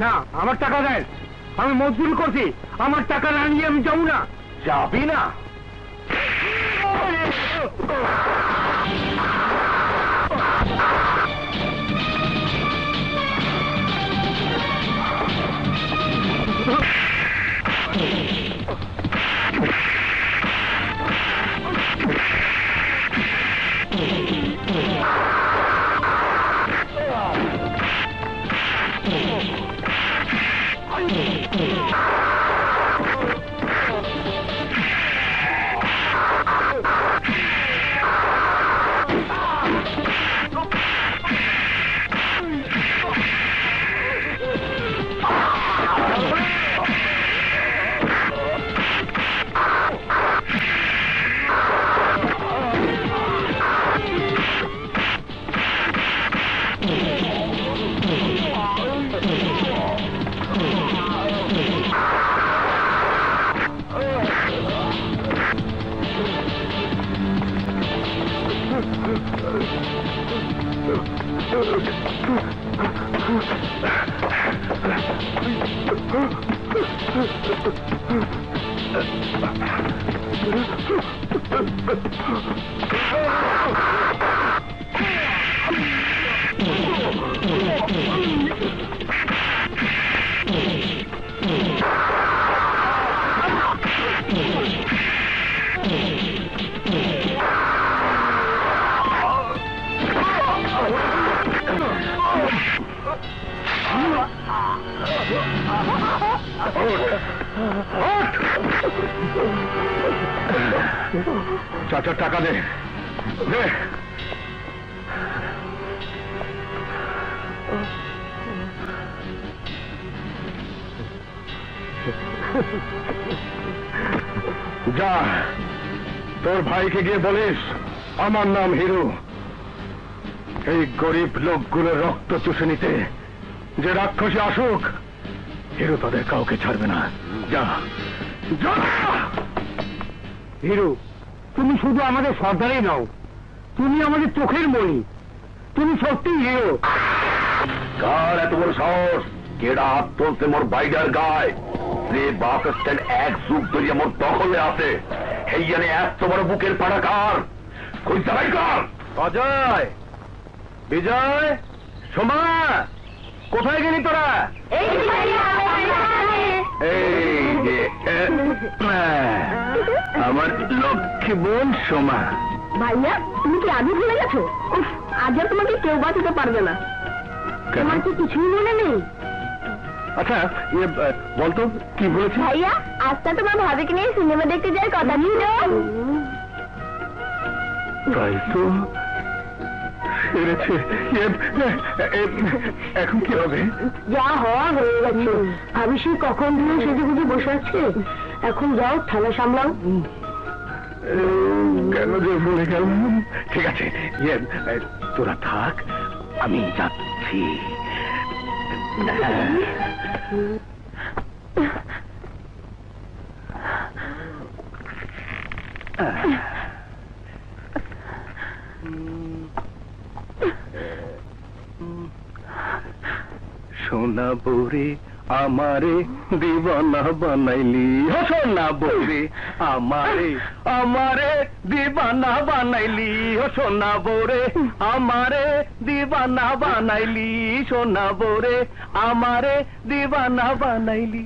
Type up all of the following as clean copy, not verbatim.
না, আমার টাকা দেন। আমি মজদুরি করছি, আমার টাকা না নিয়ে আমি যাবো না। যাবি না? চাচা টাকা দে। যা, তোর ভাইকে গিয়ে বলিস আমার নাম হিরু। এই গরিব লোকগুলো রক্ত চুষে নিতে যে রাক্ষসী আসুক, হিরু তাদের কাউকে ছাড়বে না। যা যা। হিরু, তুমি শুধু আমাদের সর্দারই নও, তুমি আমাদের চোখের মণি। তুমি সত্যি হিরো। কার এত বড় সাহস? কেডা হাত তুলতে মোর বাইডার গায়? যে বাস স্ট্যান্ড এক যুগ ধরে মোর দখলে আছে, হেইয়ানে এত বড় বুকের পাড়া কার? কইতা ভাই কার? অজয়, বিজয়, সোমা, কোথায় গেলি তোরা? এই যে আমার লক্ষ্মী বোন সোমা। ভাইয়া, তুমি কি আগে ভুলে গেছো? আজ আর তোমাকে কেউ বাঁচাতে পারবে না। তোমার কি কিছুই মনে নেই? আচ্ছা, বলতো কি বলেছি? ভাইয়া, আজটা তোমার ভাবিকে নিয়ে সিনেমা দেখতে যাওয়ার কথা ছিল। তাই তো সেরেছে। এখন কি হবে? যা হওয়া হয়ে গেছে। ভাবি সে কখন দিয়ে সেজে গুজে বসে আছে। এখন যাও, থালা সামলাও। কেন যে বলে গেলাম। ঠিক আছে, তোরা থাক, আমি যাচ্ছি। সোনা বৌরে আমারে দিবানা বানাইলি। সোনা বৌরে আমারে আমারে দিবানা বানাইলি। সোনা বৌরে আমারে দিবানা বানাইলি। সোনা বৌরে আমারে দিবানা বানাইলি।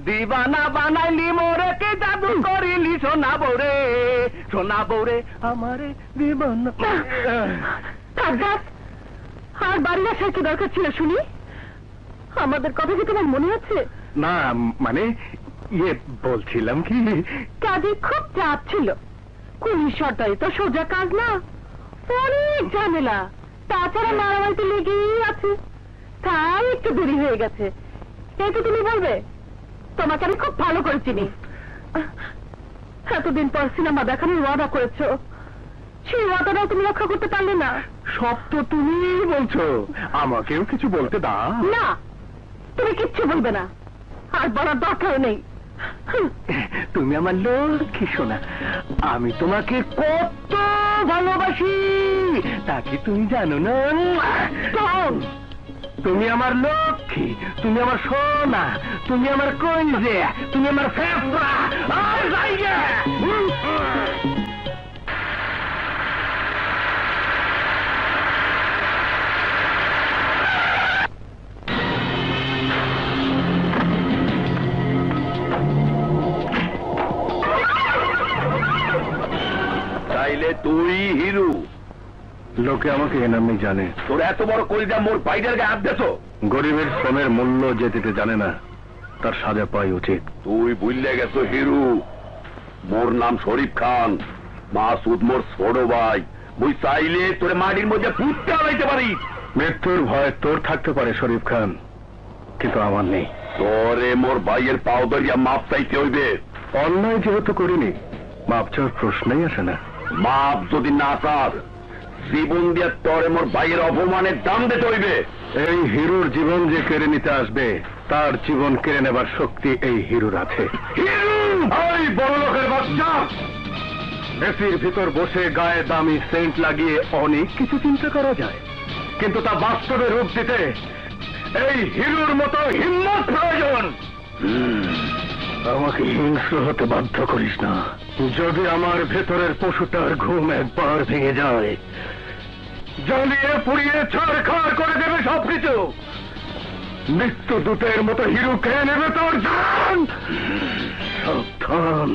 দিবানা বানাইলি মোরে কে জাদু করিলি। সোনা বৌরে, সোনা বৌরে আমারে দিবানা। আর বাড়ি আসার কি দরকার ছিল শুনি? আমাদের কথা কি তোমার মনে আছে? না, মানে বলছিলাম কি, কাজে খুব চাপ ছিল। পুলিশ সরকারি তো সোজা কাজ না, অনেক ঝামেলা। তাছাড়া মারামারিতে লেগেই আছে, তাই একটু দেরি হয়ে গেছে। এই তো তুমি বলবে, তোমাকে আমি খুব ভালো করে চিনি। এতদিন পর সিনেমা দেখানোর ওয়াদা করেছো, সেই ওয়াদাটাও তুমি রক্ষা করতে পারলে না। সব তো তুমি বলছো, আমাকেও কিছু বলতে দাও। না, তুমি কিচ্ছু বলবে না, আর বলার দরকার নেই। তুমি আমার লক্ষ্মী সোনা, আমি তোমাকে কত ভালোবাসি তা কি তুমি জানো না? তুমি আমার লক্ষ্মী, তুমি আমার সোনা, তুমি আমার কঞ্জে, তুমি আমার ফেফড়া। আর যাইগে তাইলে তুই হিরু? লোকে আমাকে এ নামে জানে। তোর এত বড় কলিজা মোর বাইরের গায়ে হাত দেছো? গরিবের শ্রমের মূল্য যে দিতে জানে না তার সাজা পাই উচিত। তুই ভুললে গেছো হিরু, মোর নাম শরীফ খান, মাসুদ মোর ছোট ভাই। মুই চাইলে তোর মাটির মধ্যে পুঁততে আলাইতে পারি। মৃত্যুর ভয় তোর থাকতে পারে শরীফ খান, কিন্তু আমার নেই। তোরে মোর ভাইয়ের পাও ধরিয়া মাপ চাইতে হইবে। অন্যায় যেহেতু করিনি, মাপ চাওয়ার প্রশ্নই আসে না। মাপ যদি না চাস, জীবন দিয়ে তোরে মোর ভাইয়ের অপমানের দাম দিতে হইবে। এই হিরুর জীবন যে কেড়ে নিতে আসবে, তার জীবন কেড়ে নেবার শক্তি এই হিরুর আছে। হিরু! ওই বড় লোকের বাচ্চা এসির ভিতর বসে গায়ে দামি সেন্ট লাগিয়ে অনেক কিছু চিন্তা করা যায়, কিন্তু তা বাস্তবে রূপ দিতে এই হিরুর মতো হিম্মত প্রয়োজন। আমাকে হিংস্র হতে বাধ্য করিস না। যদি আমার ভেতরের পশুটার ঘুম একবার ভেঙে যায়, জ্বালিয়ে পুড়িয়ে ছাড়খাড় করে দেবে সবকিছু। মৃত্যু দূতের মতো হিরু খেয়ে নেবে তোর জান। সাবধান।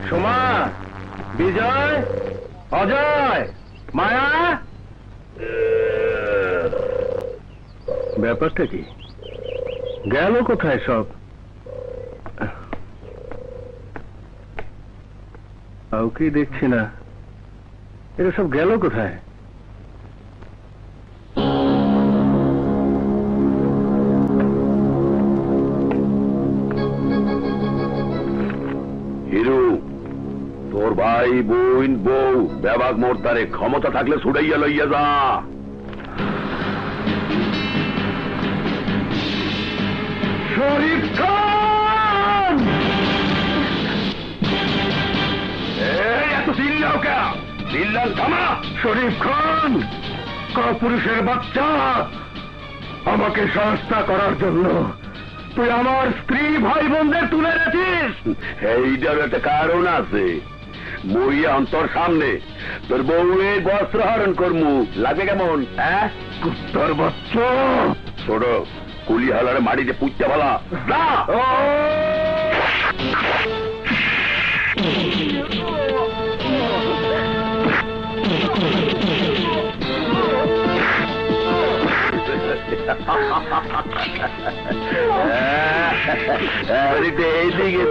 সোমা, বিজয়, অজয়, মায়া, ব্যাপারটা কি? গেল কোথায় সব? কাউকেই দেখছি না। এরা সব গেল কোথায়? হিরু, তোর ভাই বোন বউ ব্যাবাক মোর্তারে ক্ষমতা থাকলে ছুটাইয়া লইয়া যা। শরীফ খান! এত চিল্লাও কে? চিল্লান থামা। শরীফ খান, কাপুরুষের বাচ্চা! আমাকে সহায়তা করার জন্য তুই আমার স্ত্রী ভাই বোনদের তুলে এনেছিস। এইটার একটা কারণ আছে। মই অন্তর সামনে তোর বউয়ের বস্ত্র হরণ করমু, লাগে কেমন? হ্যাঁ, কুত্তার বাচ্চা! ছোট কুলি হালার মাটিতে পুঁততে বলা। এইদিকে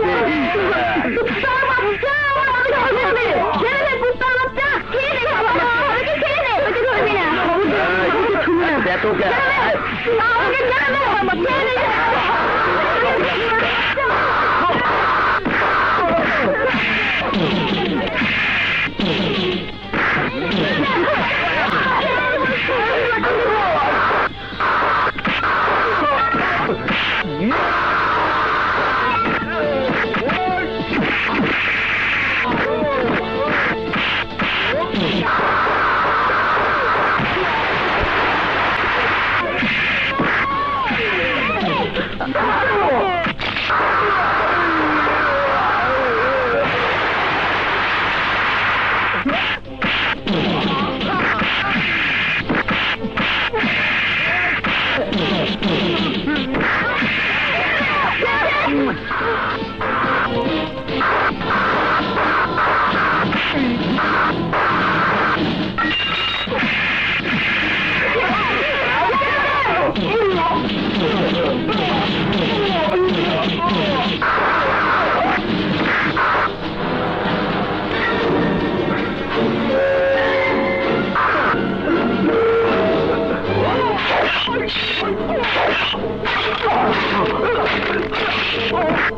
Oh!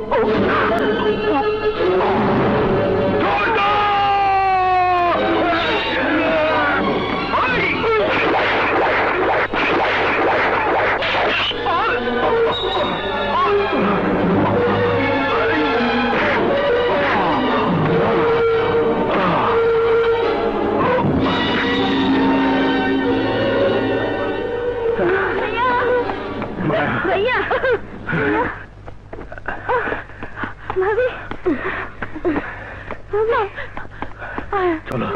ভাবি চলো।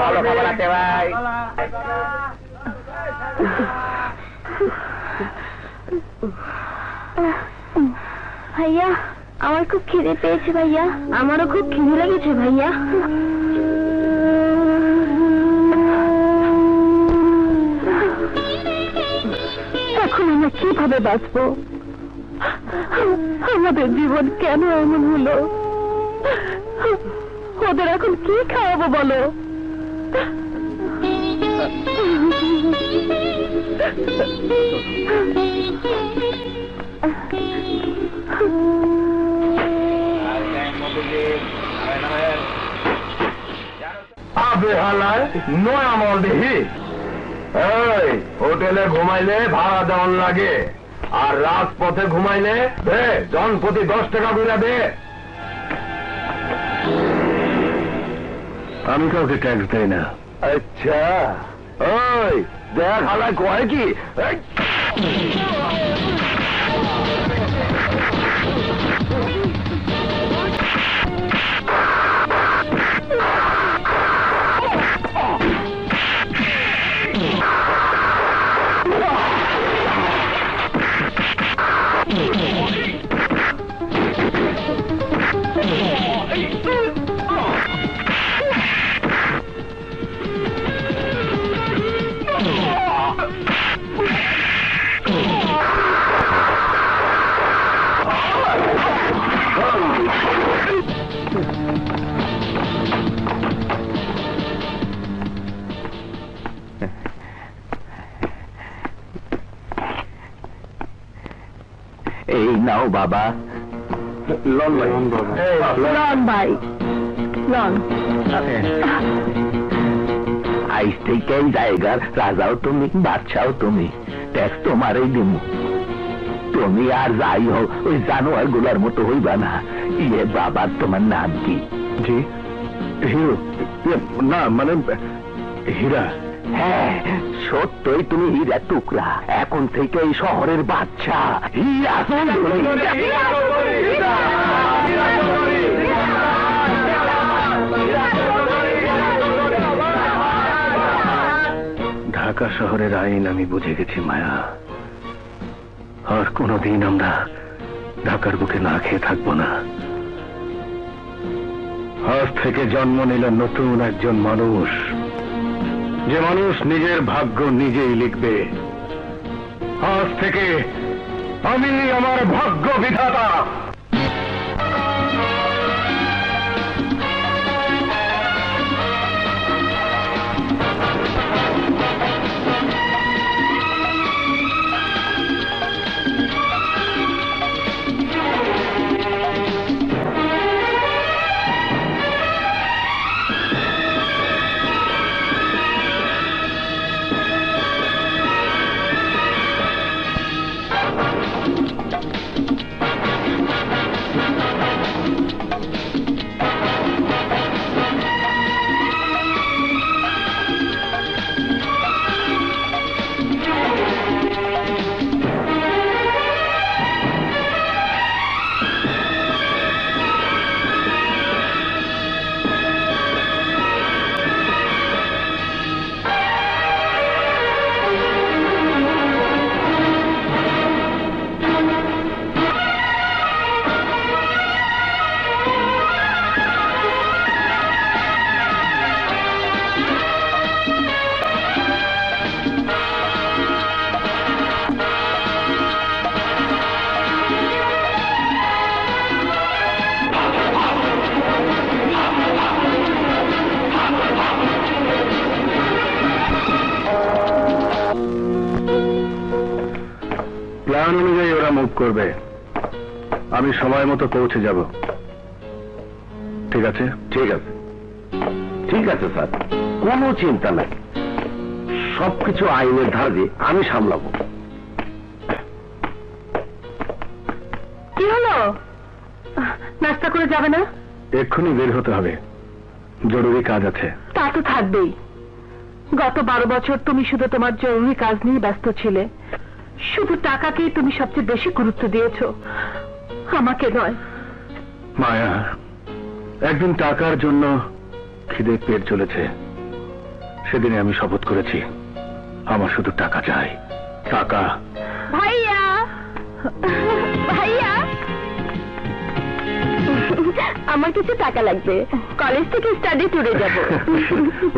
ভালো খাবার আছে ভাই। ভাইয়া আমার খুব খিদে পেয়েছে ভাইয়া। আমারও খুব খিদে লেগেছে ভাইয়া। এখন আমরা কিভাবে বাঁচবো? আমাদের জীবন কেন এমন হলো? ওদের এখন কি খাওয়াবো বলো? আবে হালায় নয়া মল দেখি। এই হোটেলে ঘুমাইলে ভাড়া দেওয়ান লাগে, আর রাজপথে ঘুমাইলে দে জনপ্রতি 10 টাকা করে দে। আমি কাউকে ট্যাক্স দেই না। আচ্ছা ওই দেখ হালায় কয় কি এই নাও বাবা। লন ভাই, লন ভাই, লন। আইস থেকে এই জায়গার রাজাও তুমি, বাদশাও তুমি, ট্যাক্স তোমারই দিমু। তুমি আর যাই হোক ওই জানোয়ার গুলার মতো হইবা না। ইয়ে বাবা তোমার নাম কি? জি হিরো। না মানে হীরা। হ্যাঁ সত্যই তুমি হীরা টুকরা। এখন থেকে এই শহরের বাচ্চা হীরা। ঢাকা শহরের আইন আমি বুঝে গেছি মায়া। আর কোনদিন আমরা ঢাকার বুকে না খেয়ে থাকবো না। আজ থেকে জন্ম নিল নতুন একজন মানুষ, যে মানুষ নিজের ভাগ্য নিজেই লিখবে। আজ থেকে আমি আমার ভাগ্য বিধাতা। প্ল্যান অনুযায়ী ওরা মুভ করবে। আমি সময় মতো পৌঁছে যাব। ঠিক আছে? ঠিক আছে, ঠিক আছে স্যার, কোনো চিন্তা নাই, সবকিছু আইনের ধারে আমি সামলাবো। কি হলো, নাস্তা করে যাবে না? এক্ষুনি বের হতে হবে, জরুরি কাজ আছে। তা তো থাকবেই। গত 12 বছর তুমি শুধু তোমার জরুরি কাজ নিয়ে ব্যস্ত ছিলে, শুধু টাকাকেই তুমি সবচেয়ে বেশি গুরুত্ব দিয়েছো, আমাকে নয়। মায়া, একদিন টাকার জন্য খিদে পেট চলেছে, সেদিনে আমি শপথ করেছি আমার শুধু টাকা চাই, টাকা। ভাইয়া, ভাইয়া, আমার কিছু টাকা লাগবে, কলেজ থেকে স্টাডি ট্যুরে যাব।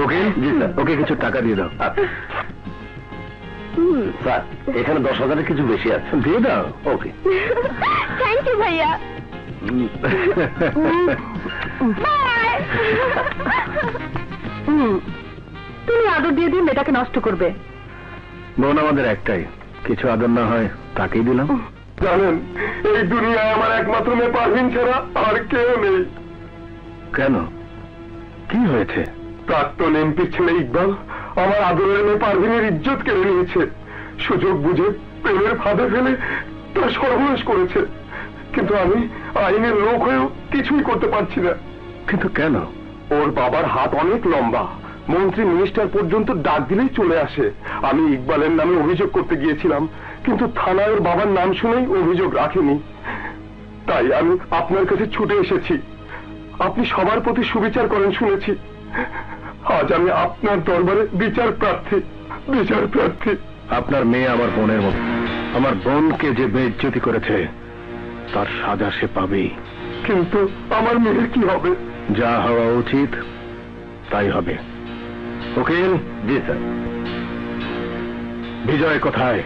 ওকে, জি স্যার, ওকে কিছু টাকা দিয়ে দাও। স্যার, এখানে 10,000-এর কিছু বেশি আছে, দিয়ে দাও। ওকে, থ্যাংক ইউ ভাইয়া। বাই। তুমি আদর দিয়ে দিয়ে মেয়েটাকে নষ্ট করবে। বোন আমাদের একটাই, কিছু আদর না হয় তাকেই দিলাম। জানেন, এই দুনিয়ায় আমার একমাত্র মেয়ে পারভিন ছাড়া আর কেউ নেই। কেন, কি হয়েছে? প্রাক্তন এমপির ছেলে ইকবাল আমার আদরের মেয়ে পারভিনের ইজ্জত কেড়ে নিয়েছে, সুযোগ বুঝে প্রেমের ফাঁদে ফেলে তার সর্বনাশ করেছে, কিন্তু আমি আইনের লোক হয়েও কিছুই করতে পারছি না। কিন্তু কেন? ওর বাবার হাত অনেক লম্বা, মন্ত্রী মিনিস্টার পর্যন্ত ডাক দিলেই চলে আসে। আমি ইকবালের নামে অভিযোগ করতে গিয়েছিলাম, কিন্তু থানায় ওর বাবার নাম শুনেই অভিযোগ রাখেনি। তাই আমি আপনার কাছে ছুটে এসেছি, আপনি সবার প্রতি সুবিচার করেন শুনেছি। আজ আমি আপনার দরবারে বিচার প্রার্থী, বিচার প্রার্থী। আপনার মেয়ে আমার বোনের মতো, আমার বোনকে যে বেইজ্জতি করেছে তার সাজা সে পাবেই। কিন্তু আমার মেয়ের কি হবে? যা হওয়া উচিত তাই হবে। উকিল। জি স্যার। বিজয় কোথায়?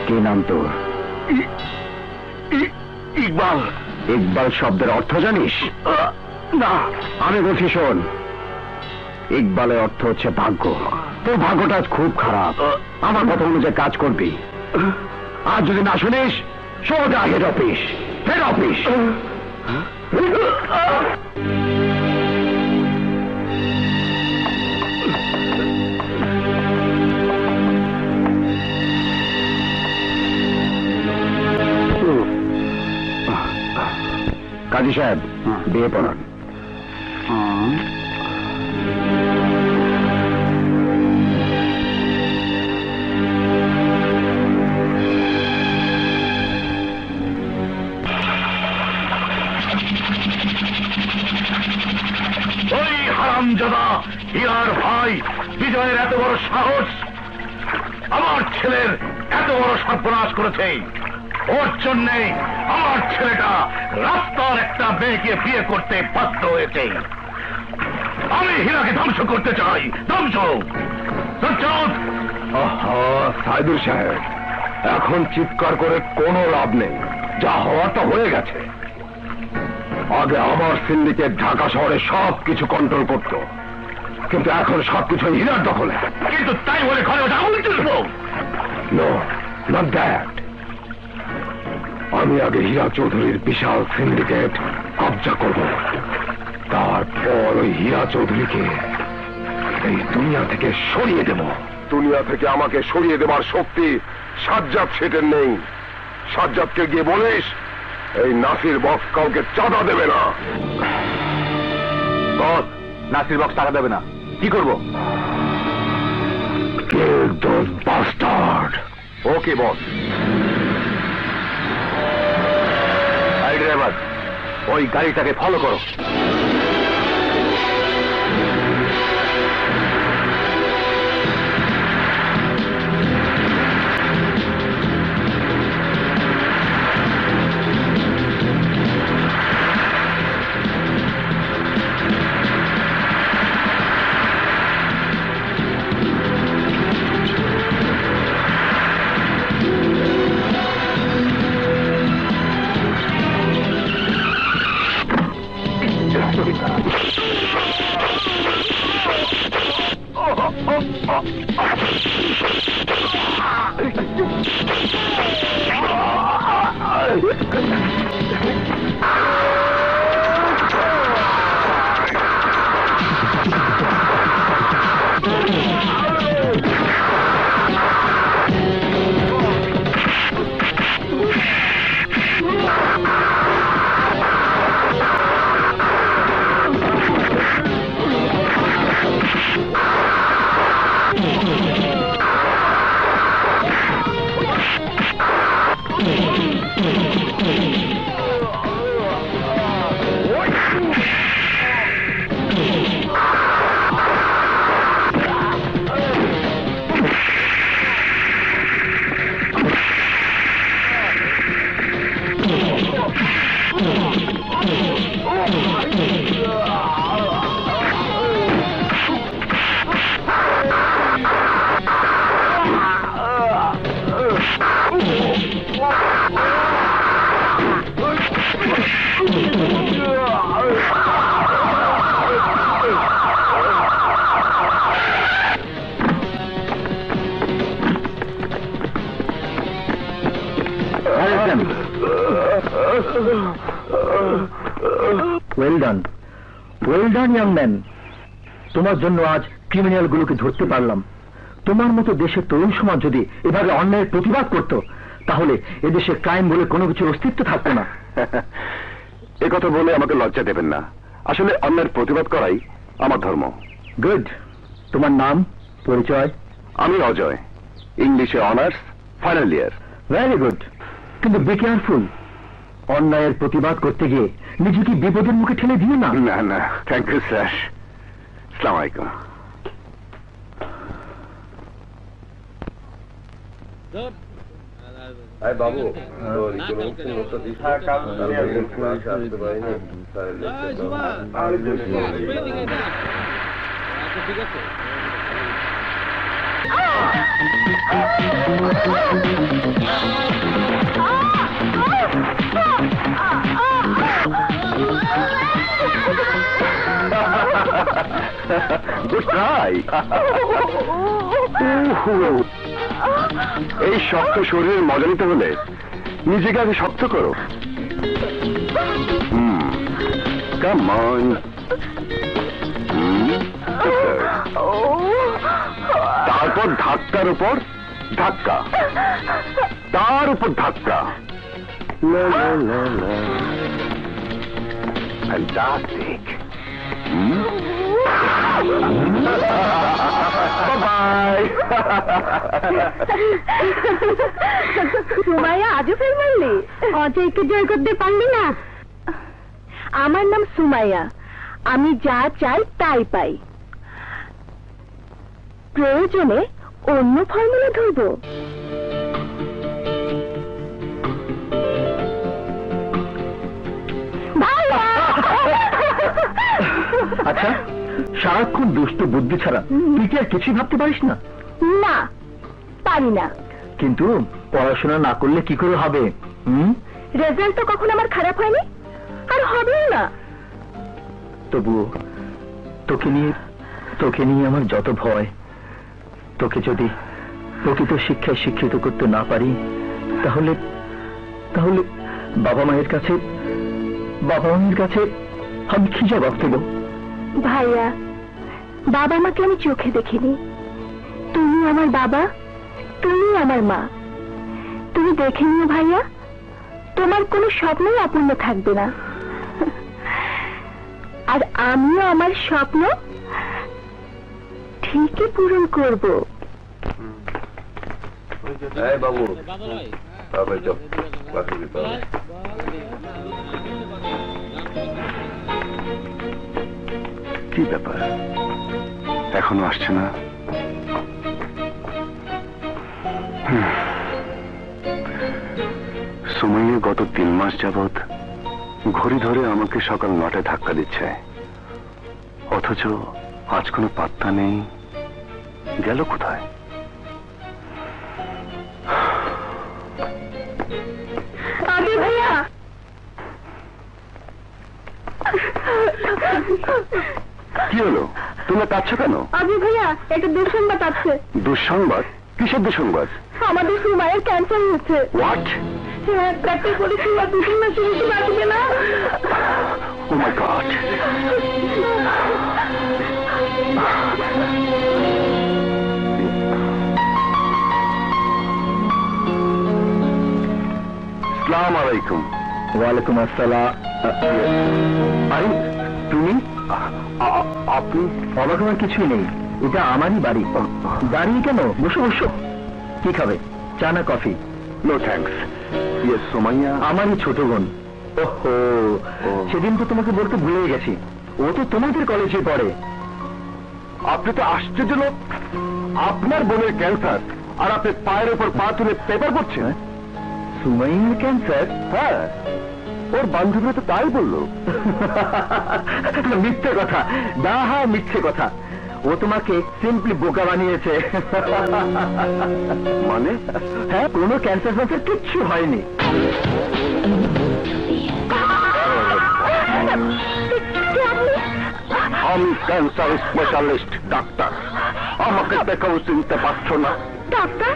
কি নাম তোর? ইকবাল। ইকবাল শব্দের অর্থ জানিস? না। আমি বলছি শোন, ইকবালের অর্থ হচ্ছে ভাগ্য। তোর ভাগ্যটা খুব খারাপ, আমার কথা অনুযায়ী কাজ করবি। আর যদি না শুনিস, সোজা হেড অফিস, হেড অফিস। কাজী সাহেব, বিয়ে পড়ান। হীরার ভাই বিজয়ের এত বড় সাহস, আমার ছেলের এত বড় সর্বনাশ করেছে। ওর জন্যে আমার ছেলেটা রাস্তার একটা মেয়েকে বিয়ে করতে বাধ্য হয়েছে। আমি হীরাকে ধ্বংস করতে চাই, ধ্বংস। সাইদুর সাহেব, এখন চিৎকার করে কোনো লাভ নেই, যা হওয়ার তা হয়ে গেছে। আগে আমার সিন্ডিকেট ঢাকা শহরে সবকিছু কন্ট্রোল করত, কিন্তু এখন সবকিছু হীরার দখলে। কিন্তু তাই বলে ঘরে ওটা আগুন তুলবো? No, not that. আমি আগে হীরা চৌধুরীর বিশাল সিন্ডিকেট কবজা করব, তারপর ওই হীরা চৌধুরীকে এই দুনিয়া থেকে সরিয়ে দেব। দুনিয়া থেকে আমাকে সরিয়ে দেবার শক্তি সাজ্জাদ শেঠের নেই। সাজ্জাদকে গিয়ে বলিস এই নাসির বক্স কাউকে চাঁদা দেবে না। বস, নাসির বক্স টাকা দেবে না, কি করবো? ওকে বস। গাড়ি ড্রাইভার, ওই গাড়িটাকে ফলো করো। Well done, well done young man. তোমার জন্য আজ ক্রিমিনাল গুলোকে ধরতে পারলাম। তোমার মতো দেশের তরুণ সমাজ যদি এভাবে অন্যায়ের প্রতিবাদ করত, তাহলে এদেশে ক্রাইম বলে কোনো কিছুর অস্তিত্ব থাকতো না। কথা বলে আমাকে লজ্জা দেবেন না, আসলে অন্যায়ের প্রতিবাদ করাই আমার ধর্ম। গুড। তোমার নাম, পরিচয়? আমি অজয়, ইংলিশে honours, final year. Very good. কিন্তু বি কেয়ারফুল, অন্যায়ের প্রতিবাদ করতে গিয়ে নিজেকে বিপদের মুখে ঠেলে দিও না। না না, থ্যাংক ইউ স্যার। আসসালামু আলাইকুম। বাবু ঠিক আছে। Good try. এই শক্ত শরীরের মজা নিতে হলে নিজেকে আগে শক্ত করো। Come on. তারপর ধাক্কার উপর ধাক্কা, তার উপর ধাক্কা। ফ্যান্টাস্টিক। বাই। সুমাইয়া, আজও ফেল মারলি? অজয়কে জয় করতে পারলি না? আমার নাম সুমাইয়া, আমি যা চাই তাই পাই। প্রয়োজনে অন্য ফর্মুলা ধরবো। আচ্ছা, সারাক্ষণ দুষ্ট বুদ্ধি ছাড়া তুই কি আর কিছুই ভাবতে পারিস না? না, পারি না। কিন্তু পড়াশোনা না করলে কি করে হবে? রেজাল্ট তো কখনো আমার খারাপ হয়নি, আর হবেও না। তবুও তোকে নিয়ে আমার যত ভয়। তোকে যদি প্রকৃত শিক্ষায় শিক্ষিত করতে না পারি, তাহলে বাবা মায়ের কাছে আমি কি জবাব দেব? ভাইয়া, বাবা মাকে আমি চোখে দেখিনি। তুমি আমার বাবা, তুমি আমার মা। তুমি দেখে নিও ভাইয়া, তোমার কোনো স্বপ্নই অপূর্ণ থাকবে না। আর আমিও আমার স্বপ্ন ঠিকই পূরণ করব। বাবু, কি ব্যাপার, এখনো আসছে না? সুমাইয়া গত 3 মাস যাবৎ ঘড়ি ধরে আমাকে সকাল 9টায় ধাক্কা দিচ্ছে, অথচ আজ কোনো পাত্তা নেই। গেল কোথায়? আদি ভাইয়া, কি হলো? তুমি কাঁদছো কেন? আদি ভাইয়া, একটা দুঃসংবাদ আছে। দুঃসংবাদ? কিসের দুঃসংবাদ? আমাদের সুমাইয়ের ক্যান্সার হয়েছে। হোয়াট? ডাক্তার বলেছিল 2-3 মাসের বেশি বাঁচবে না। ও মাই গড! আসসালামু আলাইকুম। ওয়ালাইকুম আসসালাম। আরে তুমি? আপনি? অবাক হওয়ার কিছুই নেই, এটা আমারই বাড়ি। দাঁড়িয়ে কেন? বসো বসো। কি খাবে, চা না coffee? No thanks. Yes, Sumaiya আমারই ছোট বোন। ওহো, সেদিন তো তোমাকে বলতে ভুলে গেছি, ও তো তোমাদের কলেজে পড়ে। আপনি তো আশ্চর্য লোক, আপনার বোনের ক্যান্সার আর আপনি পায়ের উপর পা তুলে পেপার করছেন। সুমাইয়ার ক্যান্সার? হ্যাঁ, ওর বান্ধবীরা তো তাই বললো। মিথ্যে কথা, ডাহা মিথ্যে কথা। ও তোমাকে সিম্পলি বোকা বানিয়েছে। মানে? হ্যাঁ, কোনো ক্যান্সার ফ্যান্সার কিচ্ছু হয়নি। আমি ক্যান্সার স্পেশালিস্ট ডাক্তার, আমাকে দেখেও চিনতে পারছো না? ডাক্তার?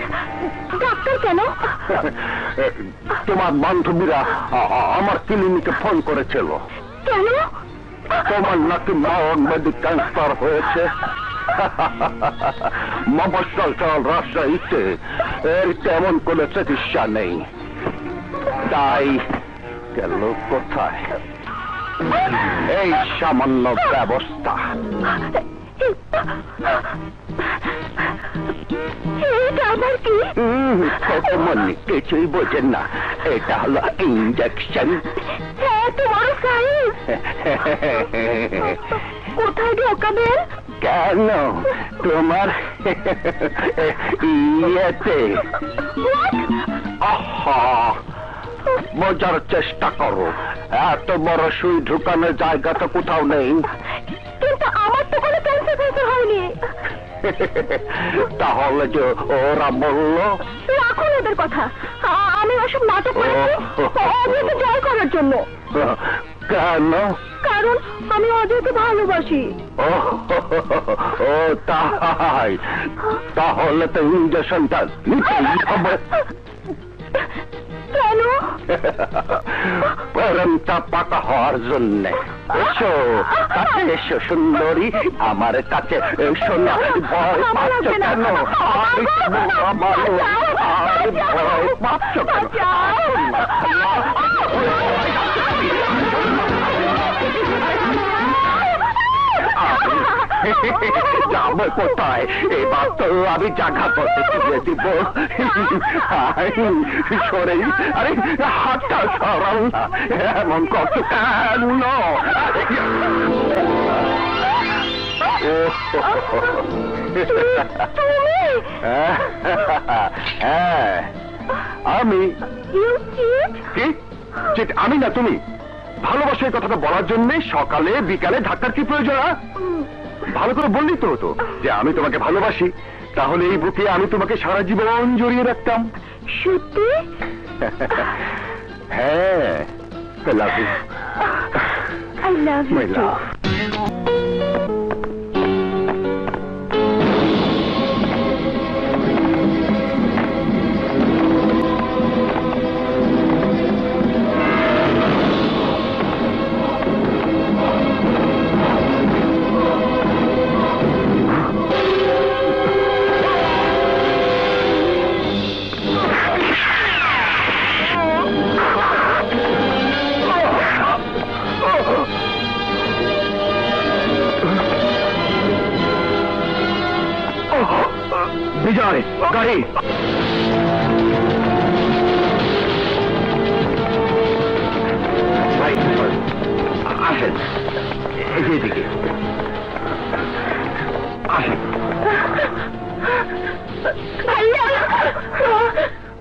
ডাক্তার কেন? তোমার বান্ধবীরা আমার ক্লিনিকে ফোন করেছিল। কেন? তোমার নাকি মহামেডিক ক্যান্সার হয়েছে। মফস্বল শহর রাজশাহীতে এর তেমন কোন চিকিৎসা নেই। তাই গেল কোথায় এই সামান্য ব্যবস্থা। কতমনি কিছুই বোঝেন না, এটা হলো ইঞ্জেকশন। কোথায় ঢোকাবেন? কেন? তোমার ইয়েতে। আহা, বোঝার চেষ্টা করো, এত বড় সুই ঢুকানোর জায়গা তো কোথাও নেই। কিন্তু আমার তো কোনো ক্যান্সার ফ্যান্সার হয়নি। তাহলে যে ওরা বলল? রাখুন ওদের কথা, আমি ওসব নাটক করেছি অজয়কে জয় করার জন্য। কেন? কারণ আমি অজয়কে ভালোবাসি। ও তাই, তাহলে তো ইঞ্জেকশনটা নিতেই হবে। কেন? প্রেমটা পাকা হওয়ার জন্য। এসো কাছে এসো সুন্দরী, আমার কাছে এসো না। ভয় পাচ্ছ কেন? ভয় পাচ্ছ কেন? যাবে কোথায়? এবার তো আমি জায়গা করতে দিয়ে দিব। সরে, আরে হাতটা সরাল না, এমন কত কেন? আমি আমি না তুমি ভালোবাসার কথাটা বলার জন্য সকালে বিকালে ধাক্কার কি প্রয়োজন? ভালো করে বললি তো হতো যে আমি তোমাকে ভালোবাসি, তাহলে এই বুকে আমি তোমাকে সারা জীবন জড়িয়ে রাখতাম। সত্যি? হ্যাঁ, I love you. I love you My too. love. বিজয়, গাড়ি। আসেন এদিকে আসেন।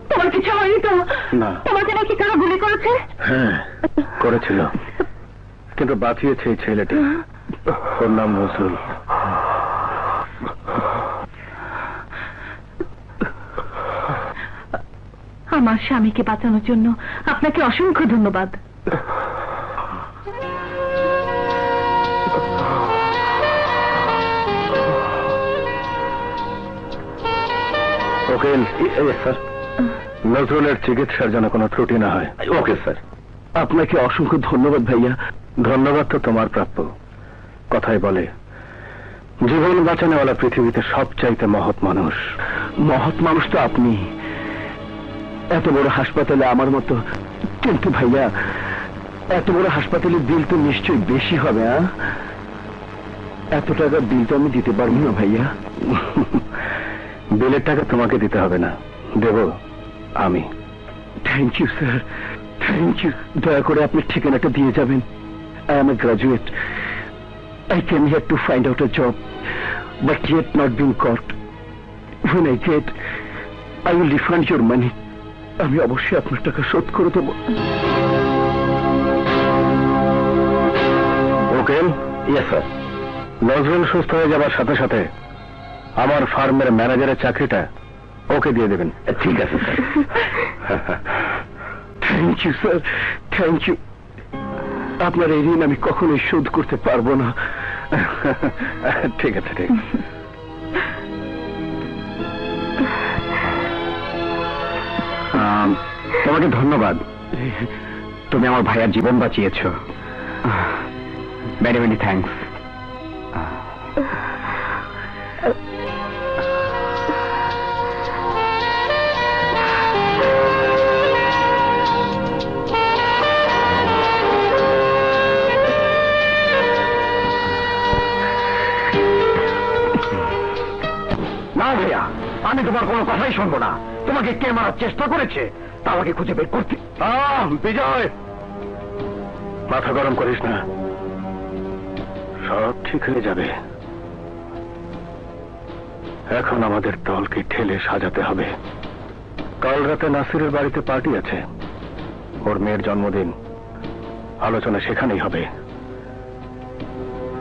তোমার কিছু হয়নি তো? না। তোমাকে নাকি কারা গুলি করেছে? হ্যাঁ, করেছিল, কিন্তু বাঁচিয়েছে এই ছেলেটি। ওর নাম নজরুল। আমার স্বামীকে বাঁচানোর জন্য আপনাকে অসংখ্য ধন্যবাদ। উকিল স্যার, নজরুলের চিকিৎসার যেন কোনো ত্রুটি না হয়। Okay sir. আপনাকে অসংখ্য ধন্যবাদ ভাইয়া। ধন্যবাদ তো তোমার প্রাপ্য। কথাই বলে জীবন বাঁচানোওয়ালা পৃথিবীতে সবচাইতে মহৎ মানুষ। মহৎ মানুষ তো আপনি, এত বড় হাসপাতালে আমার মতো। কিন্তু ভাইয়া, এত বড় হাসপাতালের বিল তো নিশ্চয়ই বেশি হবে। এত টাকার বিল তো আমি দিতে পারবো না ভাইয়া। বিলের টাকা তোমাকে দিতে হবে না, দেব আমি। Thank you sir, thank you. দয়া করে আপনি ঠিকানাটা দিয়ে যাবেন। I am a graduate. I came here to find out a job, but yet not being caught. When I get, I will refund your money. আমি অবশ্যই আপনার টাকা শোধ করে দেব। উকিল, ইয়েস স্যার। নজরুল সুস্থ হয়ে যাবার সাথে সাথে আমার ফার্মের ম্যানেজারের চাকরিটা ওকে দিয়ে দেবেন। ঠিক আছে sir. Thank you sir, thank you. আপনার এই ঋণ আমি কখনোই শোধ করতে পারবো না। ঠিক আছে, ঠিক। তোমাকে ধন্যবাদ। তুমি আমার ভাইয়ার জীবন বাঁচিয়েছ। Many many thanks. না ভাইয়া, আমি তোমার কোনো কথাই শুনবো না। তোমাকে কে মারার চেষ্টা করেছে তা আমাকে খুঁজে বের করতে। বিজয়, মাথা গরম করিস না, সব ঠিক হয়ে যাবে। এখন আমাদের দলকে ঠেলে সাজাতে হবে। কাল রাতে নাসিরের বাড়িতে পার্টি আছে, ওর মেয়ের জন্মদিন। আলোচনা সেখানেই হবে,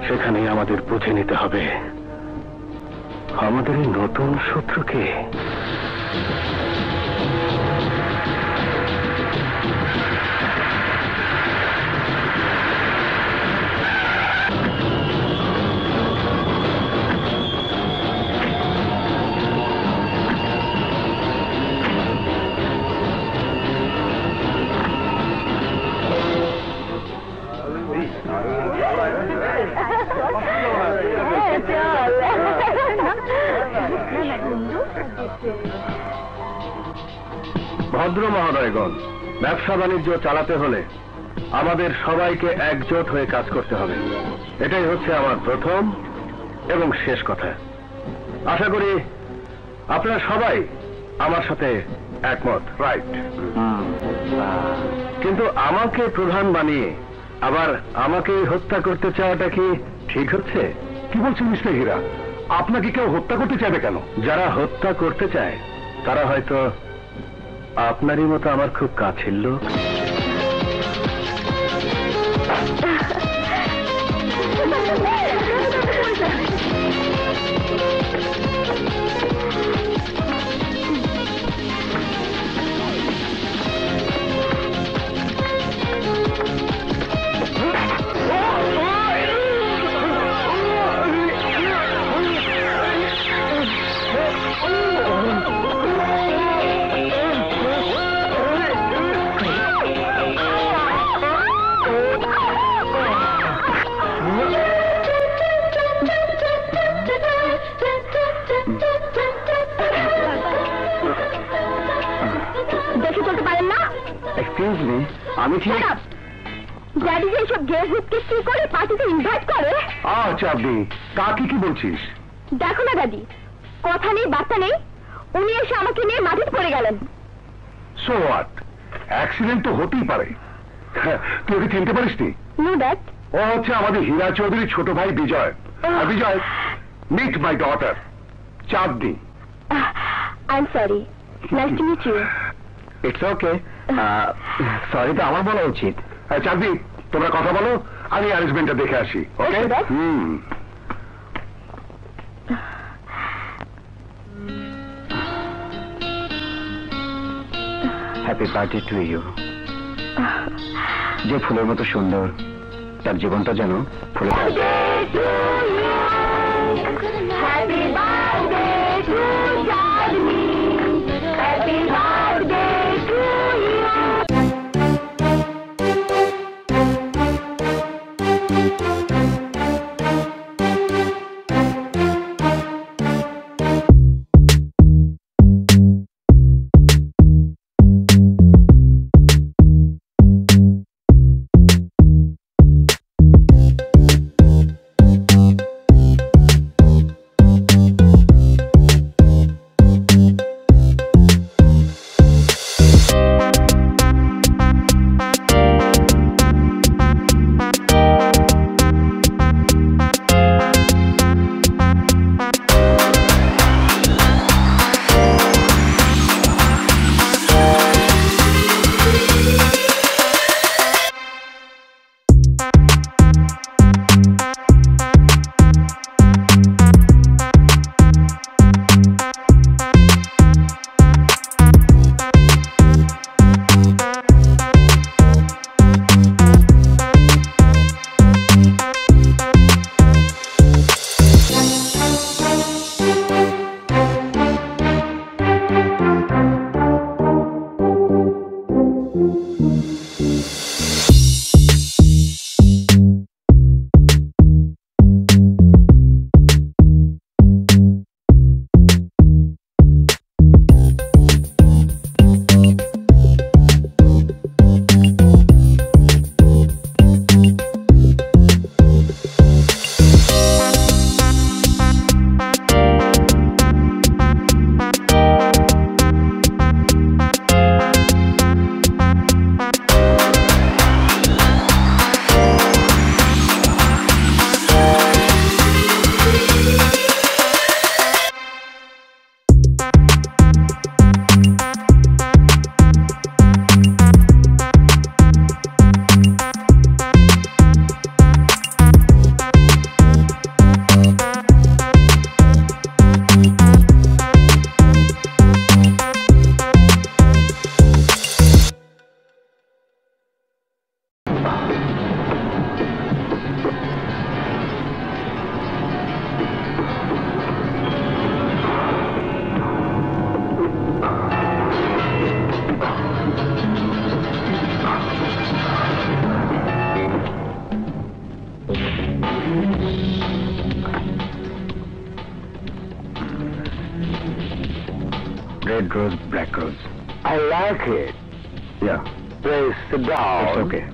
সেখানেই আমাদের বুঝে নিতে হবে আমাদের এই নতুন শত্রুকে। ভদ্র মহোদয়গণ, ব্যবসা বাণিজ্য চালাতে হলে আমাদের সবাইকে একজোট হয়ে কাজ করতে হবে। এটাই হচ্ছে আমার প্রথম এবং শেষ কথা। আশা করি আপনারা সবাই আমার সাথে একমত, রাইট? কিন্তু আমাকে প্রধান বানিয়ে আবার আমাকে হত্যা করতে চাওয়াটা কি ঠিক হচ্ছে? কি বলছেন মিস্টার হীরা? আপনাকে কেউ হত্যা করতে চাইবে কেন? যারা হত্যা করতে চায় তারা হয়তো আপনারই মতো আমার খুব কাছের লোক। দেখে চলতে পারেন না? এক্সকিউজ মি, আমি ঠিক ড্যাডি যে এইসব গেস হুপকে কি করে পার্টিতে ইনভাইট করে। আচ্ছা, আপনি কাকে কি বলছিস? দেখো না দাদি, কথা নেই বার্তা নেই, উনি এসে আমাকে নিয়ে মাটিতে পড়ে গেলেন। সো হোয়াট, অ্যাক্সিডেন্ট তো হতেই পারে। তুই ওকে চিনতে পারিস নি? Know that. ও হচ্ছে আমাদের হীরা চৌধুরীর ছোট ভাই বিজয়। আর Bijoy, meet my daughter Chandni. I am sorry, nice to meet you. It's okay, sorry তো আমার বলা উচিত। চাঁদনি, তোমরা কথা বলো, আমি অ্যারেঞ্জমেন্টটা দেখে আসি। Okay? Okay, Dad. Happy birthday to you. যে ফুলের মতো সুন্দর, তার জীবনটা যেন ফুলে Happy birthday to Jadni. Happy birthday to you. red rose, black rose. I like it. Yeah, Please sit down. it's okay.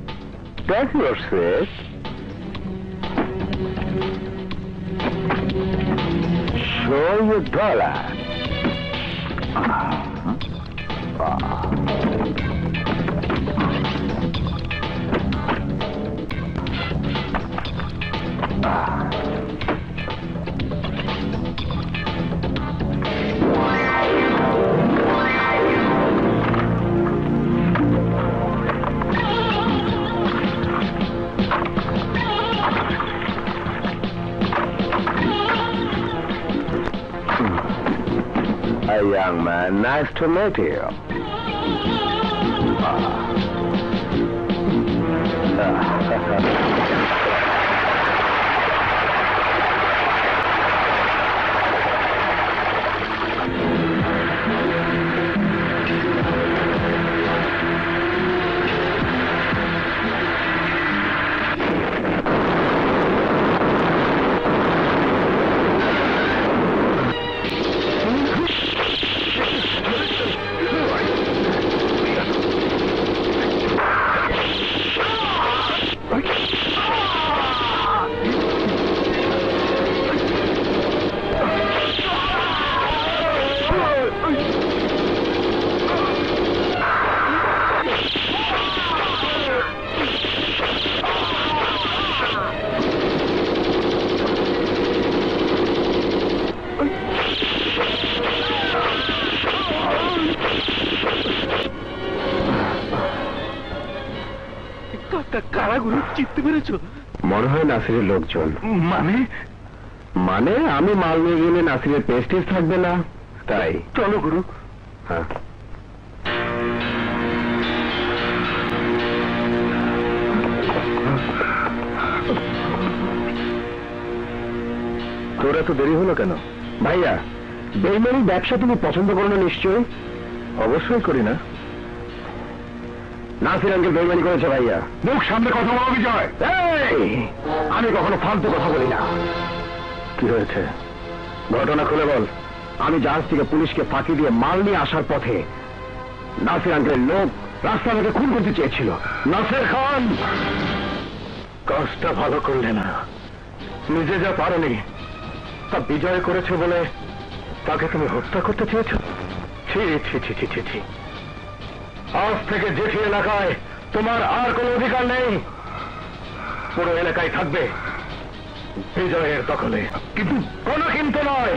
Take your seat. Show your dollar. young man. Nice to meet you. কারাগুলো চিনতে পেরেছো? মনে হয় নাসিরের লোকজন। মানে মানে আমি মাল নিয়ে গেলে নাসিরের পেস্টিজ থাকবে না, তাই। চলো গুরু। হ্যাঁ, তোর এত দেরি হলো কেন? ভাইয়া বেইমানি ব্যবসা তুমি পছন্দ করো না নিশ্চয়ই? অবশ্যই করি না। নাসির আঙ্কেল বেইমানি করেছে ভাইয়া। মুখ সামনে কথা বলো বিজয়। এই, আমি কখনো ফালতু কথা বলি না। কি হয়েছে ঘটনা খুলে বল। আমি জাহাজ থেকে পুলিশকে ফাঁকি দিয়ে মাল নিয়ে আসার পথে নাসির আঙ্কেলের লোক রাস্তা থেকে খুন করতে চেয়েছিল। নাসির খান, কাজটা ভালো করলে না। নিজে যা পারোনি তা বিজয় করেছে বলে তাকে তুমি হত্যা করতে চেয়েছ? ছি ছি ছি ছি ছি ছি। আজ থেকে জেঠি এলাকায় তোমার আর কোনো অধিকার নেই। পুরো এলাকায় থাকবে বিজয়ের দখলে। কিন্তু কোনো কিন্তু নয়।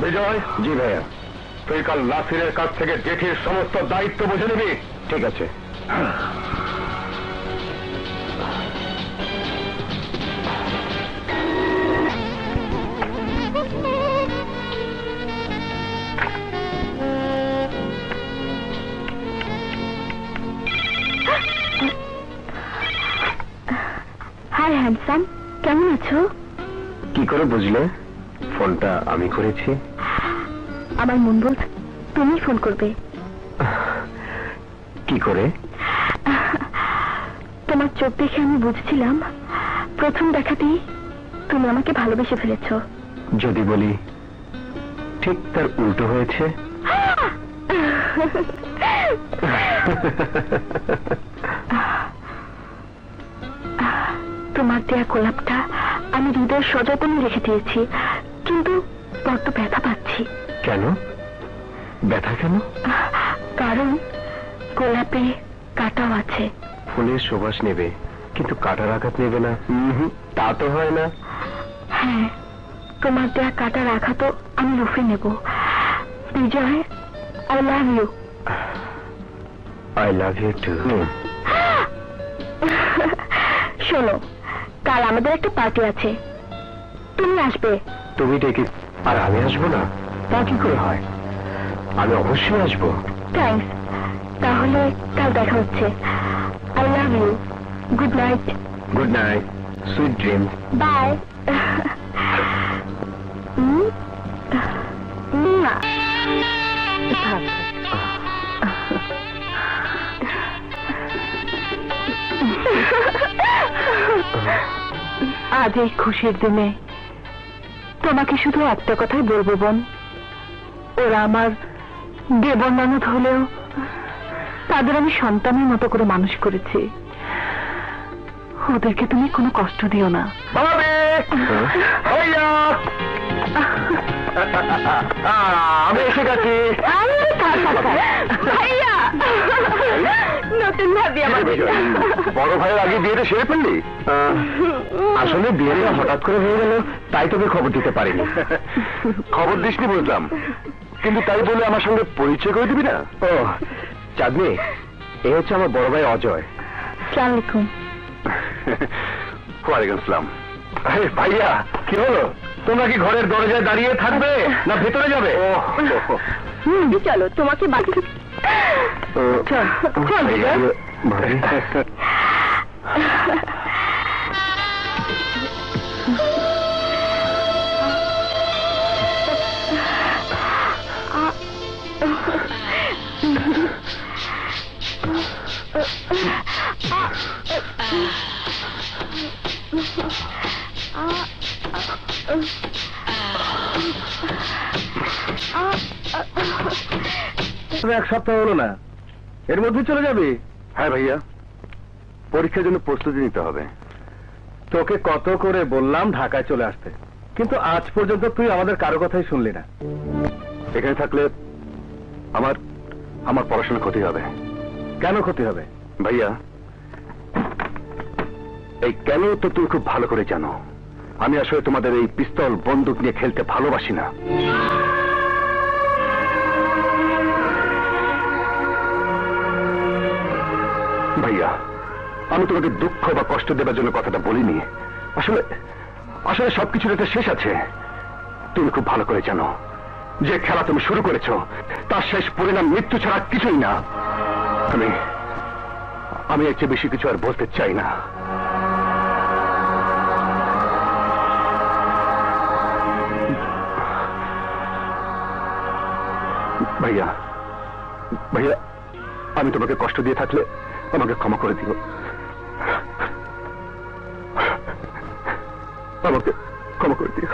বিজয়। জি ভাইয়া। তুই কাল নাসিরের কাছ থেকে জেঠির সমস্ত দায়িত্ব বুঝে নিবি। ঠিক আছে। হাই হ্যান্ডসাম, কেমন আছো? কি করে বুঝলে ফোনটা আমি করেছি? আমার মন বলছে তুমি ফোন করবে। কি করে? তোমার চোখ দেখে আমি বুঝছিলাম প্রথম দেখাতেই তুমি আমাকে ভালোবেসে ফেলেছ। যদি বলি ঠিক তার উল্টো হয়েছে। তোমার দেয়া গোলাপটা আমি হৃদয়ের সযত্নে রেখে দিয়েছি, কিন্তু বড্ড ব্যথা পাচ্ছি। কেন ব্যথা কেন? কারণ গোলাপে কাঁটাও আছে। ফুলের সুবাস নেবে কিন্তু কাঁটার আঘাত নেবে না? তা তো হয় না। হ্যাঁ, তোমার দেয়া কাঁটার আঘাতও আমি লুফে নেব। Bijoy, I love you. I love you too. শোনো, কাল আমাদের একটা পার্টি আছে, তুমি আসবে। তুমি ডেকে আর আমি আসবো না? তা কি করে হয়? আমি অবশ্যই আসবো। থ্যাঙ্কস। তাহলে কাল দেখা হচ্ছে। I love you. Good night. Good night, sweet dream. Bye. আজ এই খুশির দিনে তোমাকে শুধু একটা কথাই বলবো বোন, ওরা আমার দেবর ননদ হলেও তাদের আমি সন্তানের মতো করে মানুষ করেছি। ওদেরকে তুমি কোনো কষ্ট দিও না। আমি এসে গেছি। নতুন ভাবি আমার। বড় ভাইয়ের আগে বিয়েটা সেরে ফেললি? আসলে বিয়েটা হঠাৎ করে হয়ে গেল, তাই তোকে খবর দিতে পারিনি। খবর দিসনি বুঝলাম, কিন্তু তাই বলে আমার সঙ্গে পরিচয় করে দিবি না? ও চাঁদনি, এ হচ্ছে আমার বড় ভাই অজয়। আসসালামু আলাইকুম। ওয়ালাইকুম আসসালাম। ভাইয়া, কি হলো? তোমরা কি ঘরের দরজায় দাঁড়িয়ে থাকবে না ভেতরে যাবে? চলো তোমাকে বাড়ি চল চল দিদা। এক সপ্তাহ হলো না, এর মধ্যে চলে যাবি? হ্যাঁ ভাইয়া, পরীক্ষার জন্য প্রস্তুতি নিতে হবে। তোকে কত করে বললাম ঢাকায় চলে আসতে, কিন্তু আজ পর্যন্ত তুই আমাদের কারো কথাই শুনলি না। এখানে থাকলে আমার আমার পড়াশোনা ক্ষতি হবে। কেন ক্ষতি হবে? ভাইয়া, এই কেন তো তুমি খুব ভালো করে জানো। আমি আসলে তোমাদের এই পিস্তল বন্দুক নিয়ে খেলতে ভালোবাসি না। ভাইয়া, আমি তোমাকে দুঃখ বা কষ্ট দেবার জন্য কথাটা বলিনি। আসলে আসলে সবকিছুর একটা শেষ আছে। তুমি খুব ভালো করে জানো যে খেলা তুমি শুরু করেছো তার শেষ পরিণাম মৃত্যু ছাড়া কিছুই না। আমি এর চেয়ে বেশি কিছু আর বলতে চাই না। ভাইয়া ভাইয়া, আমি তোমাকে কষ্ট দিয়ে থাকলে আমাকে ক্ষমা করে দিও। আমাকে ক্ষমা করে দিও।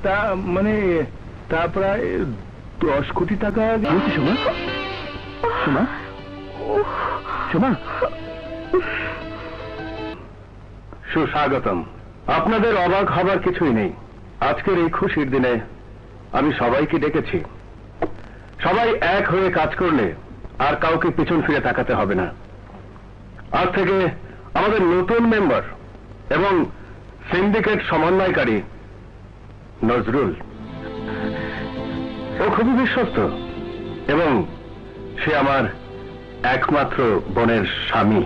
তা মানে তা প্রায় 10 কোটি টাকা। সোমা, সোমা, সোমা, সুস্বাগতম। আপনাদের অবাক হবার কিছুই নেই। আজকের এই খুশির দিনে আমি সবাইকে ডেকেছি। সবাই এক হয়ে কাজ করলে আর কাউকে পিছন ফিরে তাকাতে হবে না। আজ থেকে আমাদের নতুন মেম্বার এবং সিন্ডিকেট সমন্বয়কারী নজরুল। ও খুবই বিশ্বস্ত এবং সে আমার একমাত্র বোনের স্বামী।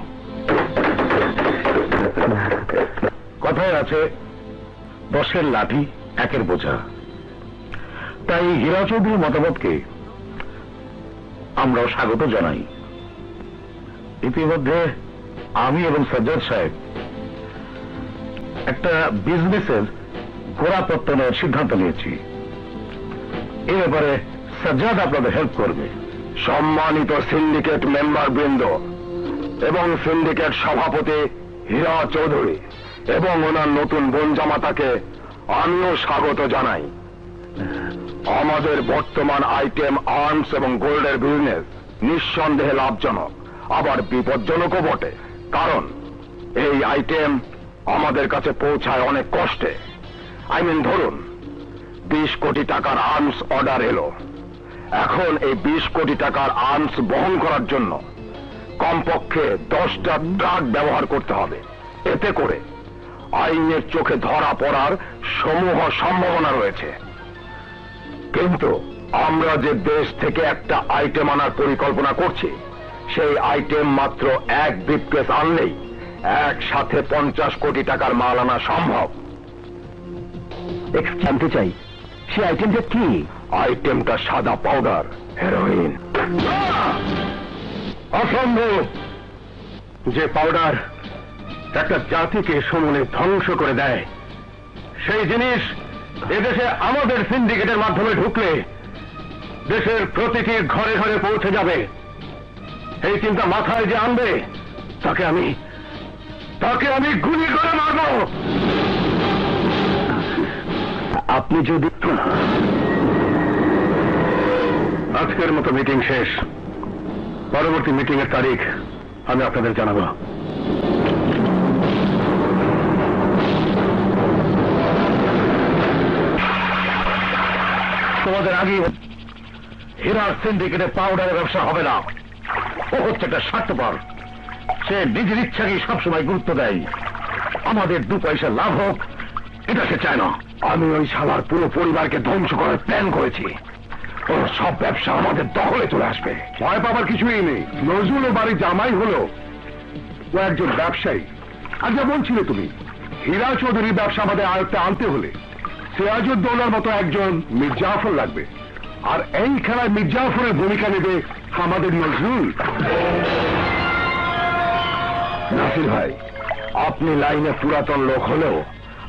কথায় আছে 10-এর লাঠি 1-এর বোঝা। তাই হীরা চৌধুরীর মতামতকে আমরাও স্বাগত জানাই। ইতিমধ্যে আমি এবং সজ্জাদ সাহেব একটা বিজনেসের গোড়াপত্তন নেওয়ার সিদ্ধান্ত নিয়েছি। এ ব্যাপারে সজ্জাদ আপনাদের হেল্প করবে। সম্মানিত সিন্ডিকেট মেম্বার বৃন্দ এবং সিন্ডিকেট সভাপতি হীরা চৌধুরী এবং ওনার নতুন বোন জামাতাকে আমিও স্বাগত জানাই। আমাদের বর্তমান আইটেম আর্মস এবং গোল্ডের বিজনেস নিঃসন্দেহে লাভজনক, আবার বিপজ্জনকও বটে। কারণ এই আইটেম আমাদের কাছে পৌঁছায় অনেক কষ্টে। ধরুন 20 কোটি টাকার আর্মস অর্ডার এলো। এখন এই 20 কোটি টাকার আর্মস বহন করার জন্য কমপক্ষে 10টা ট্রাক ব্যবহার করতে হবে। এতে করে আইনের চোখে ধরা পড়ার সমূহ সম্ভাবনা রয়েছে। কিন্তু আমরা যে দেশ থেকে একটা আইটেম আনার পরিকল্পনা করছি, সেই আইটেম মাত্র 1 ব্রিফকেস আনলেই একসাথে 50 কোটি টাকার মাল আনা সম্ভব। জানতে চাই সে আইটেমটা কি? আইটেমটা সাদা পাউডার, হেরোইন। অসম্ভব! যে পাউডার একটা জাতিকে সমূলে ধ্বংস করে দেয়, সেই জিনিস এদেশে আমাদের সিন্ডিকেটের মাধ্যমে ঢুকলে দেশের প্রতিটি ঘরে ঘরে পৌঁছে যাবে। এই চিন্তা মাথায় যে আনবে তাকে আমি গুলি করে মারব। আপনি যদি আজকের মতো মিটিং শেষ, পরবর্তী মিটিং এর তারিখ আমি আপনাদের জানাবো। তোমাদের আগে হীরার সিন্ডিকেটে পাউডারের ব্যবসা হবে না। ও হচ্ছে একটা স্বার্থপর। সে নিজের ইচ্ছাকেই সবসময় গুরুত্ব দেয়। আমাদের 2 পয়সা লাভ হোক এটা সে চায় না। আমি ওই শালার পুরো পরিবারকে ধ্বংস করার প্ল্যান করেছি। ওর সব ব্যবসা আমাদের দখলে চলে আসবে। ভয় পাবার কিছুই নেই। নজরুল বাড়ি জামাই হলো ও একজন ব্যবসায়ী। আর যা বলছিলে তুমি, হীরা চৌধুরীর ব্যবসা আমাদের আয়ত্তে আনতে হলে সিরাজউদ্দৌলার মতো একজন মীর জাফর লাগবে। আর এই খেলায় মীর জাফরের ভূমিকা নেবে আমাদের নজরুল। নাসির ভাই, আপনি লাইনে পুরাতন লোক হলেও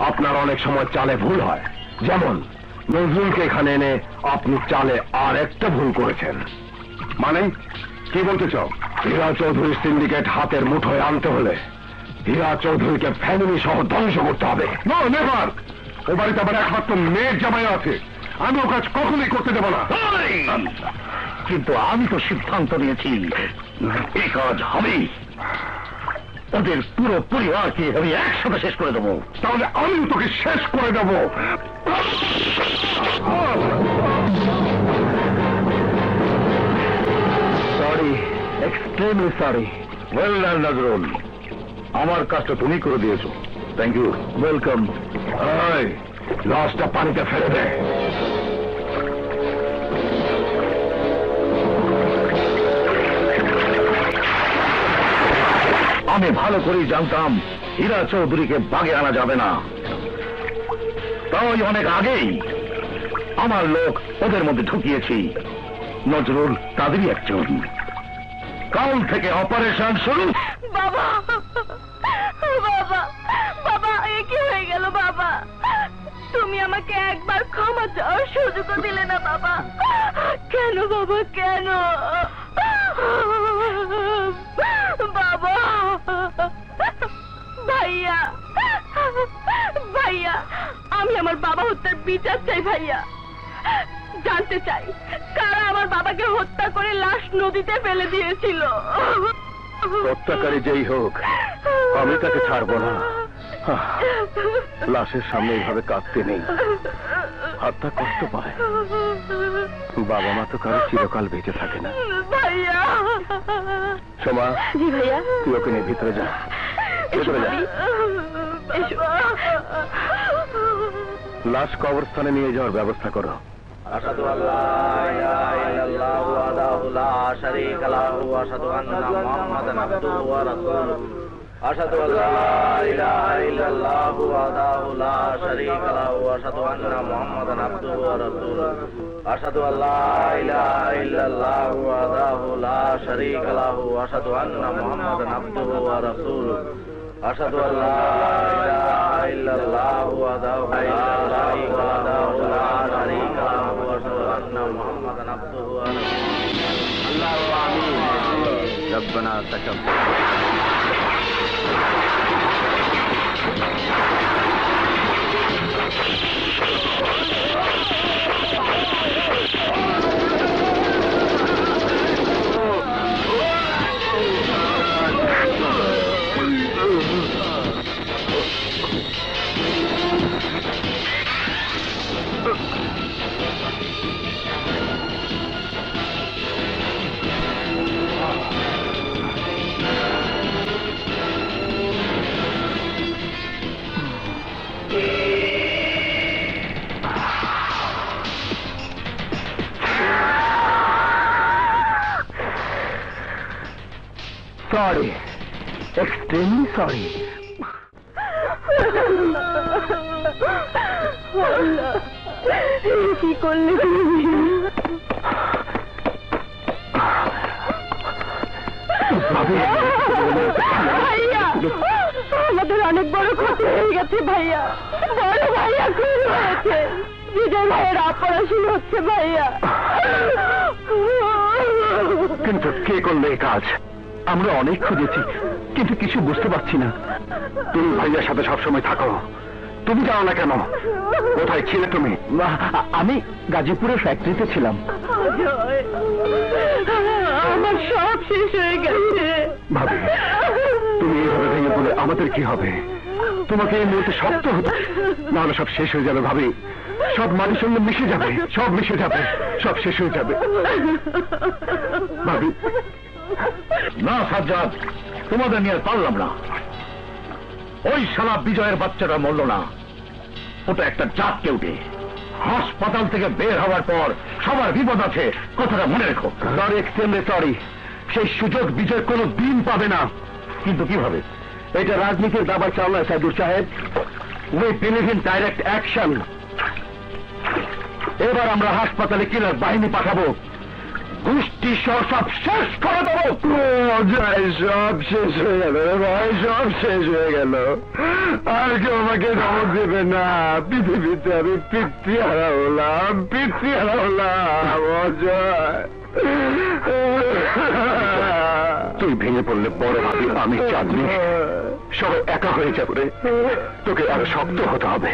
আপনার অনেক সময় চালে ভুল হয়। যেমন নজরুলকে এখানে এনে আপনি চালে আর একটা ভুল করেছেন। মানে কি বলতে চাও? হীরা চৌধুরীর সিন্ডিকেট হাতের মুঠোয় আনতে হলে হীরা চৌধুরীকে ফ্যামিলি সহ ধ্বংস করতে হবে। No never. ও বাড়িতে আমার একমাত্র মেয়ের জামাই আছে। আমি ও কাজ কখনোই করতে দেব না। কিন্তু আমি তো সিদ্ধান্ত নিয়েছি এই কাজ হবেই। ওদের পুরো পরিবারকে আমি একসাথে শেষ করে দেবো। তাহলে আমি তোকে শেষ করে দেব। Sorry, extremely sorry. Well done Nazrul, আমার কাজটা তুমি করে দিয়েছো। Thank you. ওয়েলকাম। লাশটা পানিতে ফেলে দে। আমি ভালো করেই জানতাম হীরা চৌধুরীকে বাগে আনা যাবে না। তাই অনেক আগেই আমার লোক ওদের মধ্যে ঢুকিয়েছি। নজরুল তাদেরই একজন। কাল থেকে অপারেশন শুরু। বাবা, বাবা, বাবা, এ কি হয়ে গেল বাবা? তুমি আমাকে একবার ক্ষমা চাওয়ার সুযোগও দিলে না বাবা। কেন বাবা, কেন? বাবা, ভাইয়া, ভাইয়া, আমি আমার বাবা হত্যার বিচার চাই ভাইয়া। জানতে চাই কারা আমার বাবাকে হত্যা করে লাশ নদীতে ফেলে দিয়েছিল। হত্যাকারী যেই হোক, আমি তাকে ছাড়বো না। লাশের সামনে এইভাবে কাঁদতে নেই, হাতটা কষ্ট পায়। বাবা মা তো কারো চিরকাল বেঁচে থাকে না। ভাইয়া। সোমা। জি ভাইয়া। তুই ওকে নিয়ে ভিতরে যা, ভিতরে যা। লাশ কবরস্থানে নিয়ে যাওয়ার ব্যবস্থা করো। আশহাদু আল্লা ইলাহা ইল্লাল্লাহু ওয়াহদাহু লা শারীকা লাহু ওয়া আশহাদু আন্না মুহাম্মাদান আবদুহু ওয়া রাসূলুহু। আশহাদু আল্লা ইলাহা ইল্লাল্লাহু ওয়াহদাহু লা শারীকা লাহু ওয়া আশহাদু আন্না মুহাম্মাদান আবদুহু ওয়া রাসূলুহু। আশহাদু আল্লা ইলাহা ইল্লাল্লাহু ওয়াহদাহু লা শারীকা লাহু ওয়া আশহাদু আন্না মুহাম্মাদান আবদুহু ওয়া রাসূলুহু। আশহাদু আল্লা ইলাহা ইল্লাল্লাহু ওয়াহদাহু লা শারীকা লাহু ওয়া আশহাদু আন্না মুহাম্মাদান আবদুহু ওয়া রাসূলুহু। আল্লাহু আমিন। রব্বানা তাকাব্বাল। Sorry, extremely sorry. কি করলে তুমি? ভাইয়া, আমাদের অনেক বড় ক্ষতি হয়ে গেছে ভাইয়া। বড় ভাইয়া খুন হয়েছে। বিজয় ভাইয়ের অপারেশন হচ্ছে ভাইয়া। কিন্তু কে করলে এই কাজ? আমরা অনেক খুঁজেছি, কিন্তু কিছু বুঝতে পারছি না। তুমি ভাইয়ার সাথে সবসময় থাকো, তুমি জানো না কেন? কোথায় ছিলে তুমি? আমি গাজীপুরের ফ্যাক্টরিতে ছিলাম। আমার সব শেষ হয়ে গেছে। ভাবি, তুমি এইভাবে ভেঙে পড়লে আমাদের কি হবে? তোমাকে এই মুহূর্তে শক্ত হতো, নাহলে সব শেষ হয়ে যাবে ভাবি। সব মাটির সঙ্গে মিশে যাবে, সব মিশে যাবে, সব শেষ হয়ে যাবে ভাবি। না সাজ্জাদ, তোমাদের নিয়ে পারলাম না। ওই শালা বিজয়ের বাচ্চাটা মরল না, ওটা একটা জাত কেউটে। হাসপাতাল থেকে বের হওয়ার পর সবার বিপদ আছে, কথাটা মনে রেখো। Sorry, extremely sorry. সেই সুযোগ বিজয় কোনো দিন পাবে না। কিন্তু কিভাবে? এটা রাজনীতির দাবার চাল নয় সাইদুর সাহেব। We believe in direct action. এবার আমরা হাসপাতালে কিলার বাহিনী পাঠাবো, গোষ্ঠী সহ সব শেষ করে দেবো। সব শেষ হয়ে গেল ভাই, সব শেষ হয়ে গেল। আর কেউ আমাকে ধমক দেবে না। পৃথিবীতে আমি পিতৃহারা হলাম, পিতৃহারা হলাম। অজয়, তুই ভেঙে পড়লে বড় ভাবি আমি চাঁদনি সবাই একা হয়ে যাবে। তোকে আরো শক্ত হতে হবে।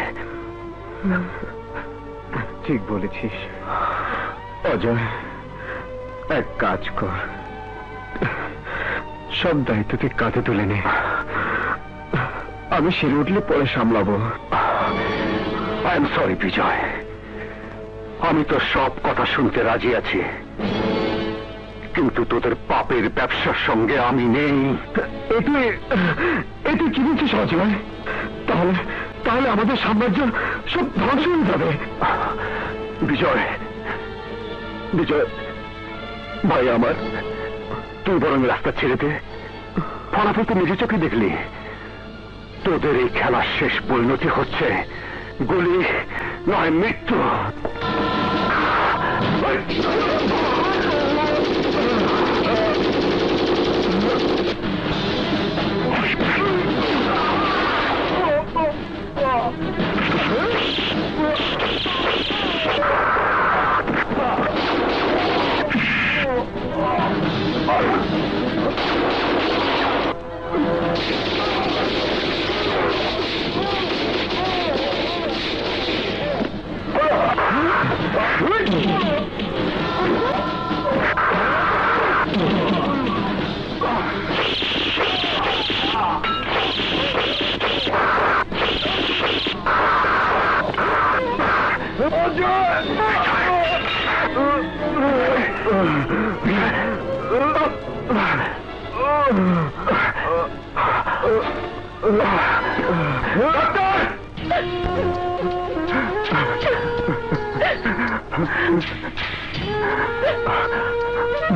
ঠিক বলেছিস অজয়, এক কাজ কর, সব দায়িত্ব তুই কাঁধে তুলে নে। আমি সেরে উঠলে পরে সামলাবো। আই এম সরি বিজয়, আমি তো সব কথা শুনতে রাজি আছি, কিন্তু তোদের পাপের ব্যবসার সঙ্গে আমি নেই। এতে কি বলছিস অজয়? তাহলে তাহলে আমাদের সাম্রাজ্য সব ধ্বংস হয়ে যাবে। বিজয়, বিজয় ভাই আমার, তুই বরং রাস্তা ছেড়ে দে। ফলাফল তো নিজে চোখে দেখলি। তোদের এই খেলার শেষ পরিণতি হচ্ছে গুলি নয় মৃত্যু।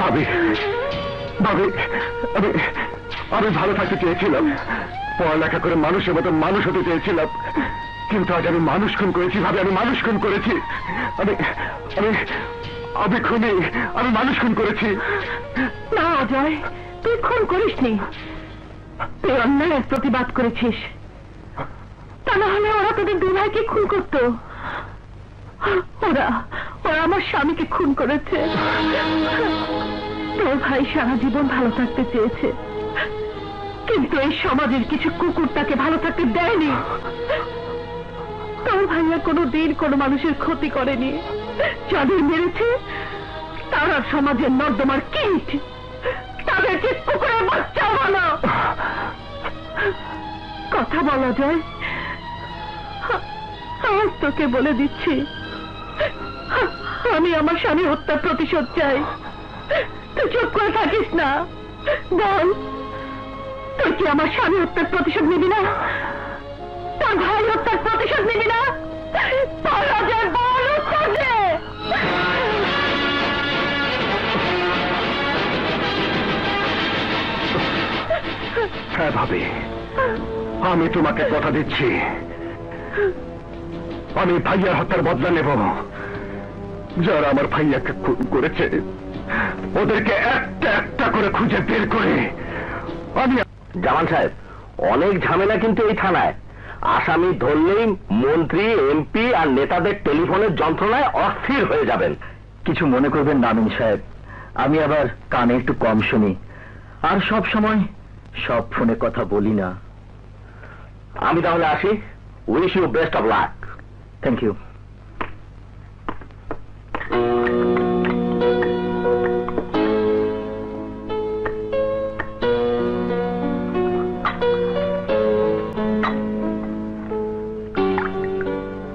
ভাবি ভাবি আমি ভালো থাকতে চেয়েছিলাম, পড়ালেখা করে মানুষের মতো মানুষ হতে চেয়েছিলাম, কিন্তু আজ আমি মানুষ খুন করেছি। ভাবি আমি মানুষ খুন করেছি, আমি আমি আমি খুনি, আমি মানুষ খুন করেছি। না অজয়, তুই খুন করিসনি, তুই অন্যায়ের প্রতিবাদ করেছিস। তা না হলে ওরা তোদের দুই ভাইকে খুন করতো। ওরা ওরা আমার স্বামীকে খুন করেছে। তোর ভাই সারা জীবন ভালো থাকতে চেয়েছে, কিন্তু এই সমাজের কিছু কুকুর তাকে ভালো থাকতে দেয়নি। তোর ভাইয়া কোনো দিন কোনো মানুষের ক্ষতি করেনি। যাদের মেরেছে তারা সমাজের নর্দমার কীট, তাদেরকে কুকুরের বাচ্চা বলো। কথা বলা যায়, আজ তোকে বলে দিচ্ছি, আমি আমার স্বামী হত্যার প্রতিশোধ চাই। তুই চুপ করে থাকিস না, বল তুই কি আমার স্বামী হত্যার প্রতিশোধ নিবি না? তোর ভাই হত্যার প্রতিশোধ নিবি না? বল অজয়, বল, উত্তর দে। হ্যাঁ ভাবি, আমি তোমাকে কথা দিচ্ছি, আমি ভাইয়ার হত্যার বদলা নেব। যারা আমার ভাইয়াকে খুন করেছে ওদেরকে একটা একটা করে খুঁজে বের করে আমি। জামান সাহেব, অনেক ঝামেলা কিন্তু এই থানায়। আসামি ধরলেই মন্ত্রী, এমপি আর নেতাদের টেলিফোনের যন্ত্রণায় অস্থির হয়ে যাবেন। কিছু মনে করবেন না আমিন সাহেব, আমি আবার কানে একটু কম শুনি, আর সব সময় সব ফোনে কথা বলি না। আমি তাহলে আসি। Wish you best of luck. Thank you.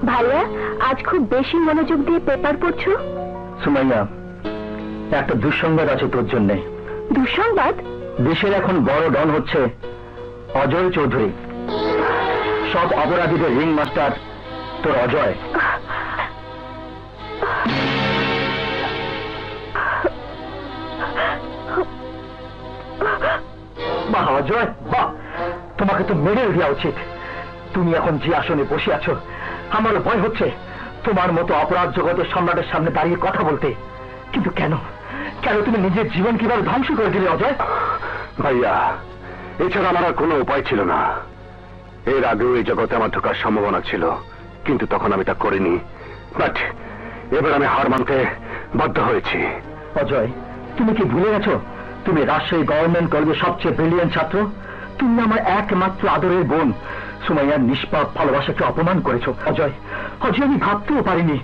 ভাইয়া, আজ খুব বেশি মনোযোগ দিয়ে পেপার পড়ছো। সুমাইয়া, একটা দুঃসংবাদ আছে তোর জন্যে। দুঃসংবাদ? দেশের এখন বড় ডন হচ্ছে অজয় চৌধুরী। সব অপরাধীদের রিং মাস্টার তোর অজয়। বাহ অজয়, বাহ, তোমাকে তো মেডেল দেওয়া উচিত। তুমি এখন যে আসনে বসে আছো, আমার ভয় হচ্ছে তোমার মতো অপরাধ জগতের সম্রাটের সামনে দাঁড়িয়ে কথা বলতে। কিন্তু কেন কেন তুমি নিজের জীবন কিভাবে ধ্বংস করে দিলে অজয়? ভাইয়া, এছাড়া আমার আর কোনো উপায় ছিল না। এর আগেও এই জগতে আমার ঢোকার সম্ভাবনা ছিল, কিন্তু তখন আমি তা করিনি। বাট এবার আমি হার মানতে বাধ্য হয়েছি। অজয়, তুমি কি ভুলে গেছো তুমি রাজশাহী গভর্নমেন্ট কলেজের সবচেয়ে ব্রিলিয়েন্ট ছাত্র? তুমি আমার একমাত্র আদরের বোন সুমাইয়ার নিষ্পাপ ভালোবাসাকে অপমান করেছো। অজয়, অজয়, আমি ভাবতেও পারিনি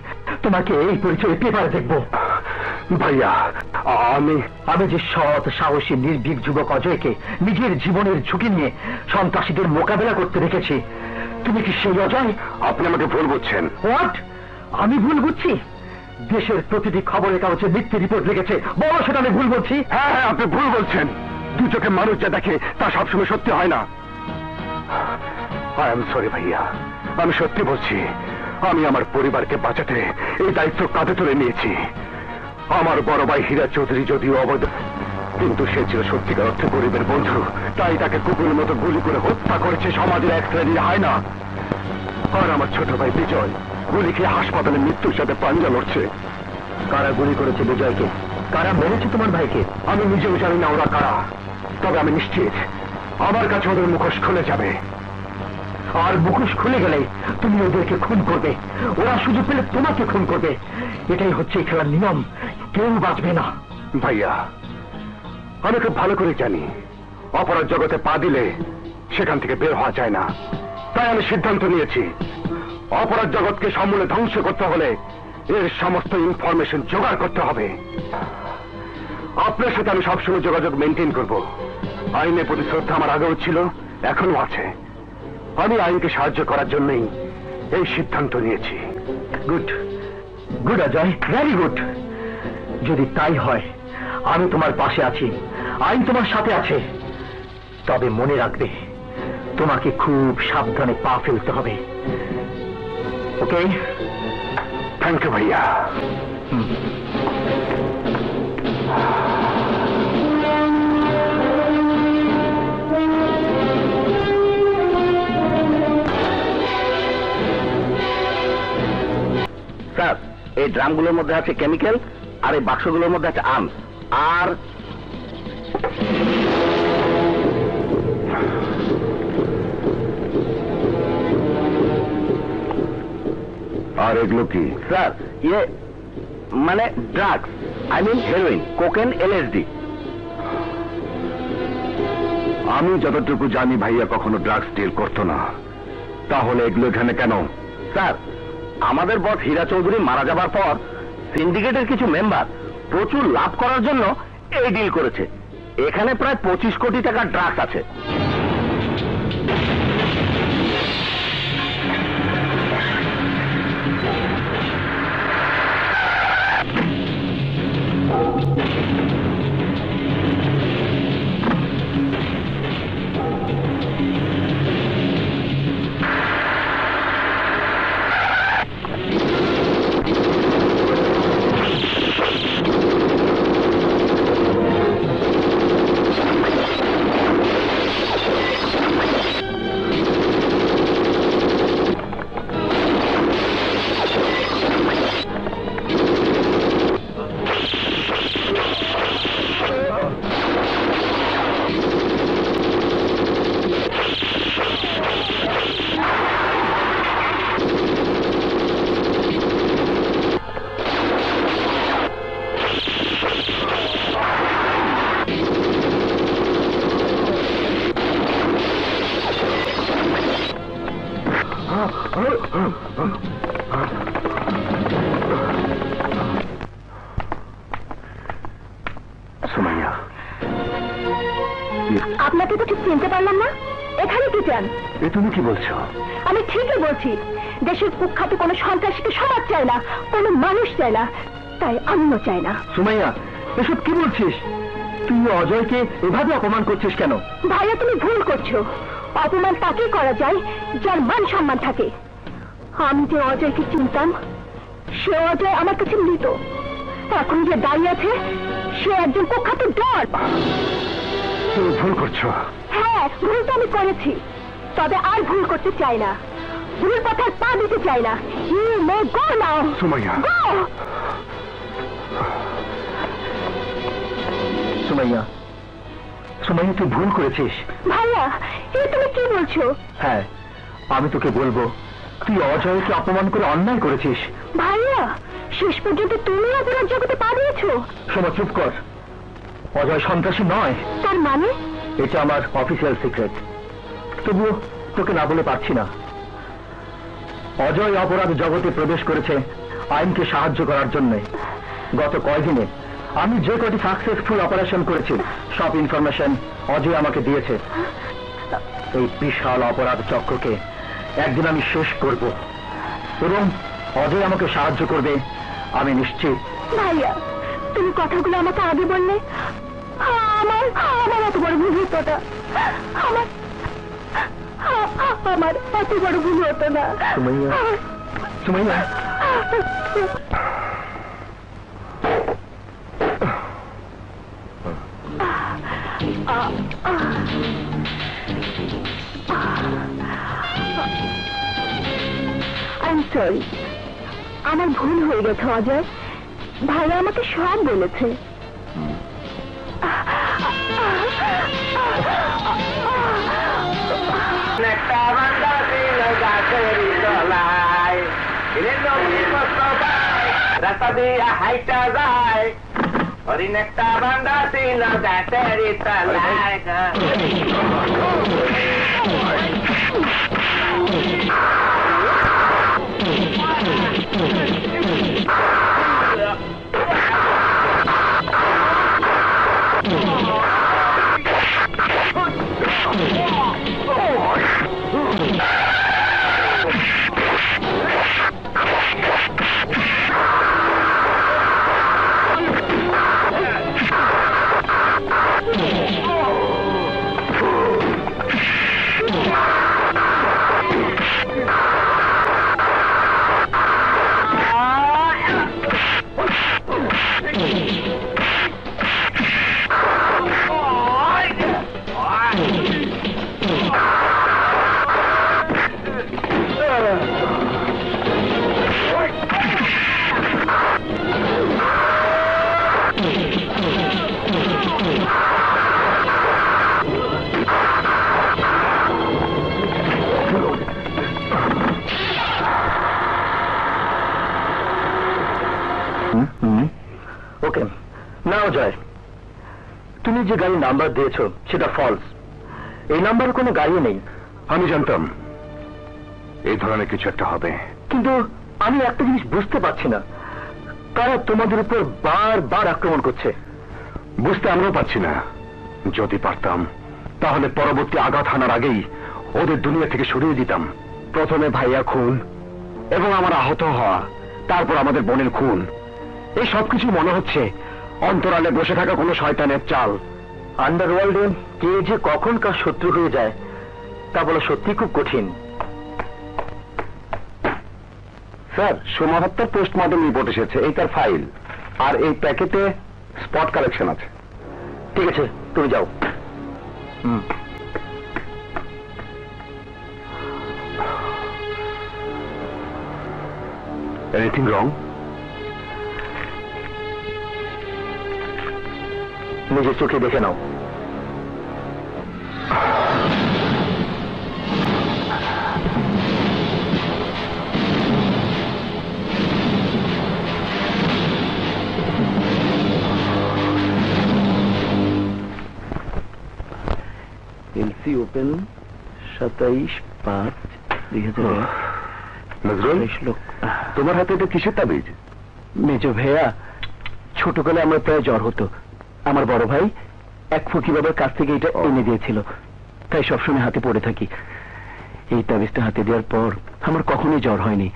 তোমাকে এই পরিচয়ে পেপারে দেখবো। ভাইয়া, আমি যে সৎ, সাহসী, নির্ভীক যুবক অজয়কে নিজের জীবনের ঝুঁকি নিয়ে সন্ত্রাসীদের মোকাবেলা করতে দেখেছি, তুমি কি সেই অজয়? আপনি আমাকে ভুল বুঝছেন। হোয়াট? আমি ভুল বুঝছি? দেশের প্রতিটি খবরের কাগজে মিথ্যে রিপোর্ট লিখেছে, বড় সেটা আমি ভুল বলছি? হ্যাঁ হ্যাঁ, আপনি ভুল বলছেন। দু চোখে মানুষ যা দেখে তা সবসময় সত্যি হয় না। আই এম সরি ভাইয়া, আমি সত্যি বলছি, আমি আমার পরিবারকে বাঁচাতে এই দায়িত্ব কাঁধে তুলে নিয়েছি। আমার বড় ভাই হীরা চৌধুরী যদিও অবৈধ, কিন্তু সে ছিল সত্যিকার অর্থে গরিবের বন্ধু, তাই তাকে কুকুরের মতো গুলি করে হত্যা করেছে সমাজের এক শ্রেণীর হায়না। আর আমার ছোট ভাই বিজয় গুলি খেয়ে হাসপাতালে মৃত্যুর সাথে পাঞ্জা লড়ছে। কারা গুলি করেছে বিজয়কে? কারা মেরেছে তোমার ভাইকে? আমি নিজেও জানি না ওরা কারা, তবে আমি নিশ্চিত আমার কাছে ওদের মুখোশ খুলে যাবে। আর মুখোশ খুলে গেলে তুমি ওদেরকে খুন করবে, ওরা সুযোগ পেলে তোমাকে খুন করবে। এটাই হচ্ছে এই খেলার নিয়ম, কেউ বাঁচবে না। ভাইয়া, আমি খুব ভালো করে জানি অপরাধ জগতে পা দিলে সেখান থেকে বের হওয়া যায় না। তাই আমি সিদ্ধান্ত নিয়েছি, অপরাধ জগৎকে সমূলে ধ্বংস করতে হলে এর সমস্ত ইনফরমেশন জোগাড় করতে হবে। আপনার সাথে আমি সবসময় যোগাযোগ মেনটেন করব। আইনের প্রতি শ্রদ্ধা আমার আগেও ছিল, এখনো আছে। আমি আইনকে সাহায্য করার জন্যই এই সিদ্ধান্ত নিয়েছি। Good, good Ajay, very good. যদি তাই হয়, আমি তোমার পাশে আছি, আইন তোমার সাথে আছে। তবে মনে রাখবে, তোমাকে খুব সাবধানে পা ফেলতে হবে। ওকে? থ্যাংক ইউ ভাইয়া। স্যার, এই ড্রামগুলোর মধ্যে আছে কেমিক্যাল, আর এই বাক্সগুলোর মধ্যে আছে আর্মস। আর এগুলো কি? স্যার, মানে drugs, I mean heroin, cocaine, LSD. আমি যতটুকু জানি ভাইয়া কখনো ড্রাগস ডিল করতো না। তাহলে এগুলো এখানে কেন? স্যার, আমাদের বস হীরা চৌধুরী মারা যাবার পর সিন্ডিকেটের কিছু মেম্বার প্রচুর লাভ করার জন্য এই ডিল করেছে। এখানে প্রায় 25 কোটি টাকার ড্রাগস আছে। সুমাইয়া, আপনাকে তো ঠিক চিনতে পারলাম না। এখানে কি চান? এ তুমি কি বলছো? আমি ঠিকই বলছি। দেশের কুখ্যাত কোনো সন্ত্রাসীকে সমাজ চায় না, কোনো মানুষ চায় না, তাই আমিও চাই না। সুমাইয়া, এসব কি বলছিস? তুই অজয়কে এভাবে অপমান করছিস কেন? ভাইয়া, তুমি ভুল করছো। অপমান তাকে করা যায় যার মান সম্মান থাকে। আমি যে অজয়কে চিনতাম, সে অজয় আমার কাছে মৃত। এখন যে দাঁড়িয়ে আছে, সে একজন কুখ্যাত ডন। তুমি ভুল করছো। হ্যাঁ, ভুল তো আমি করেছি, তবে আর ভুল করতে চাই না। ভুল পথে পা দিতে চাই না। ইউ মে গো নাও। সুমাইয়া। গো। সুমাইয়া, সুমাইয়া, তুই ভুল করেছিস। ভাইয়া, এই তুমি কি বলছো? হ্যাঁ, আমি তোকে বলবো, তুই অজয়কে অপমান করে অন্যায় করেছিস। ভাইয়া, শেষ পর্যন্ত তুমি অপরাধ জগতে পা দিয়েছো। সোমা, চুপ কর। অজয় সন্ত্রাসী নয়। তার মানে? এটা আমার অফিসিয়াল সিক্রেট, তবুও তোকে না বলে পারছি না। অজয় অপরাধ জগতে প্রবেশ করেছে আইনকে সাহায্য করার জন্য। গত কয়দিনে আমি যে কটি সাকসেসফুল অপারেশন করেছি, সব ইনফরমেশন অজয় আমাকে দিয়েছে। এই বিশাল অপরাধ চক্রকে একদিন আমি শেষ করব, এবং অজয় আমাকে সাহায্য করবে, আমি নিশ্চিত। ভাইয়া, তুমি কথাগুলো আমাকে আগে বললে আমার আমার এত বড় ভুল হতো না। আমার এত বড় ভুল হতো না। Sumaiya, Sumaiya, I am sorry, আমার ভুল হয়ে গেছে অজয়। ভাইয়া আমাকে সব বলেছে। একটা বান্দা ছিল গাছের তলায়, রাস্তা দিয়া হাইটা যায়। হরিণ একটা বান্দা ছিল গাছের তলায়। ওকে, নাও জয়, তুমি যে গাড়ির নাম্বার দিয়েছ সেটা ফলস। এই নাম্বারে কোনো গাড়ি নেই। আমি জানতাম এই ধরনের কিছু একটা হবে। কিন্তু আমি একটা জিনিস বুঝতে পারছি না, তারা তোমাদের উপর বারবার আক্রমণ করছে। বুঝতে আমরাও পারছি না। যদি পারতাম তাহলে পরবর্তী আঘাত হানার আগেই ওদের দুনিয়া থেকে সরিয়ে দিতাম। প্রথমে ভাইয়া খুন এবং আমার আহত হওয়া, তারপর আমাদের বোনের খুন। এই সবকিছু মনে হচ্ছে অন্তরালে বসে থাকা কোনো শয়তানের চাল। আন্ডারওয়ার্ল্ডে কে যে কখন কার শত্রু হয়ে যায় তা বলা সত্যি খুব কঠিন। স্যার, সোমা হত্যার পোস্টমর্টম রিপোর্ট এসেছে, এই তার ফাইল, আর এই প্যাকেটে স্পট কালেকশন আছে। ঠিক আছে, তুমি যাও। Anything wrong? নিজের চোখে দেখে নাও। LC open 27/5/2000। নজরুল, তোমার হাতে এটা কিসের তাবিজ? মেজো ভাইয়া, ছোটকালে আমার প্রায় জ্বর হতো। আমার বড় ভাই এক ফকির বাবার কাছ থেকে এটা এনে দিয়েছিল, তাই সবসময় হাতে পড়ে থাকি। এই তাবিজটা হাতে দেওয়ার পর আমার কখনোই জ্বর হয়নি।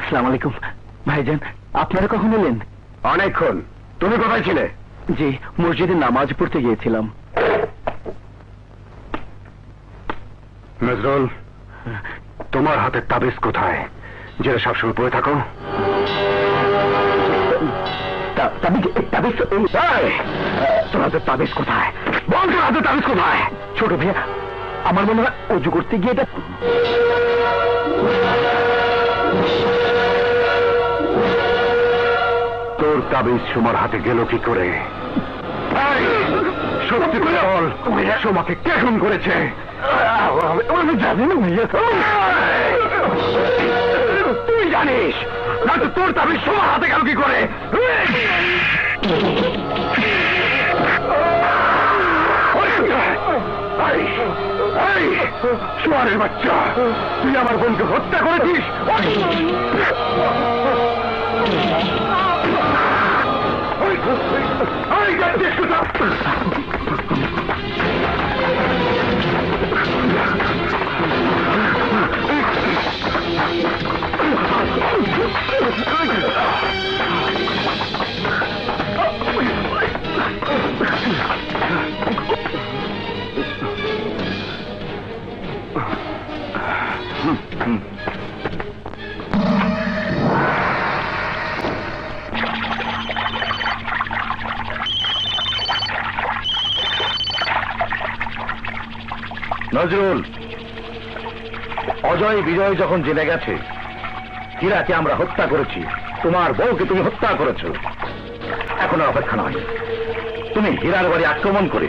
আসসালামু আলাইকুম ভাইজান, আপনারা কখন এলেন? অনেকক্ষণ। তুমি কোথায় ছিলে? জি, মসজিদে নামাজ পড়তে গিয়েছিলাম। নজরুল, তোমার হাতের তাবিজ কোথায় যেটা সবসময় পড়ে থাকো? তোর হাতের তাবিজ কোথায়? বল, তোর হাতের তাবিজ কোথায়? ছোট ভাইয়া, আমার মনে হয় অজু করতে গিয়ে এটা। তোর তাবিজ সোমার হাতে গেল কি করে? সত্যি করে বল, সোমাকে কে খুন করেছে? আমি জানি না ভাইয়া। তুই জানিস না তো? তোর তাবিজ সোমার হাতে গেল কি করে? সোয়ারের বাচ্চা, তুই আমার বোনকে হত্যা করেছিস। নজরুল, অজয় বিজয় যখন জেনে গেছে হীরাকে আমরা হত্যা করেছি, তোমার বউকে তুমি হত্যা করেছ, এখন আর অপেক্ষা নয়। তুমি হীরার বাড়ি আক্রমণ করে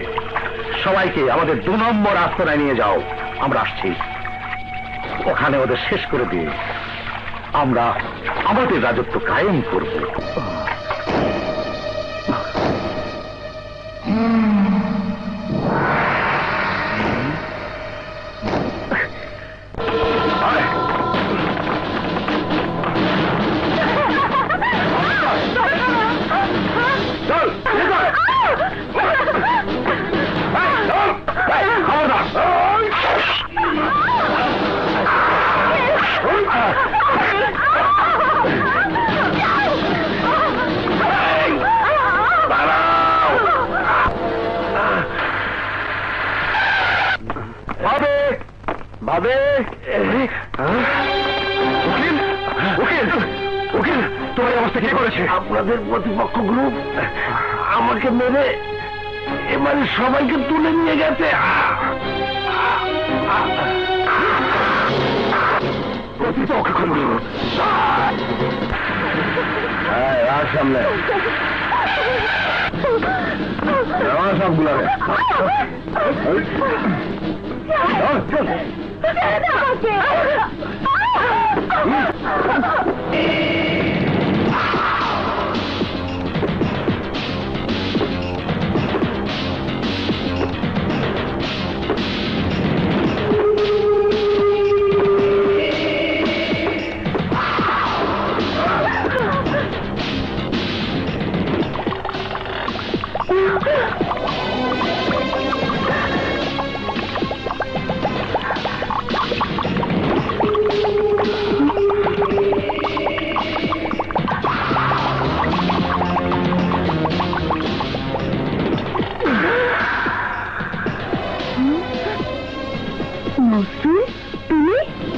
সবাইকে আমাদের 2 নম্বর আস্তানায় নিয়ে যাও। আমরা আসছি। ওখানে ওদের শেষ করে দিয়ে আমরা আমাদের রাজত্ব কায়েম করব। ভাবে উকিল, উকিল, উকিল, তোমার অবস্থা কি করেছে? আপনাদের প্রতিপক্ষ গ্রুপ আমাকে মেরে এবারে সবাইকে তুলে নিয়ে গেছে। প্রতিপক্ষ গ্রুপ? সামনে সবগুলো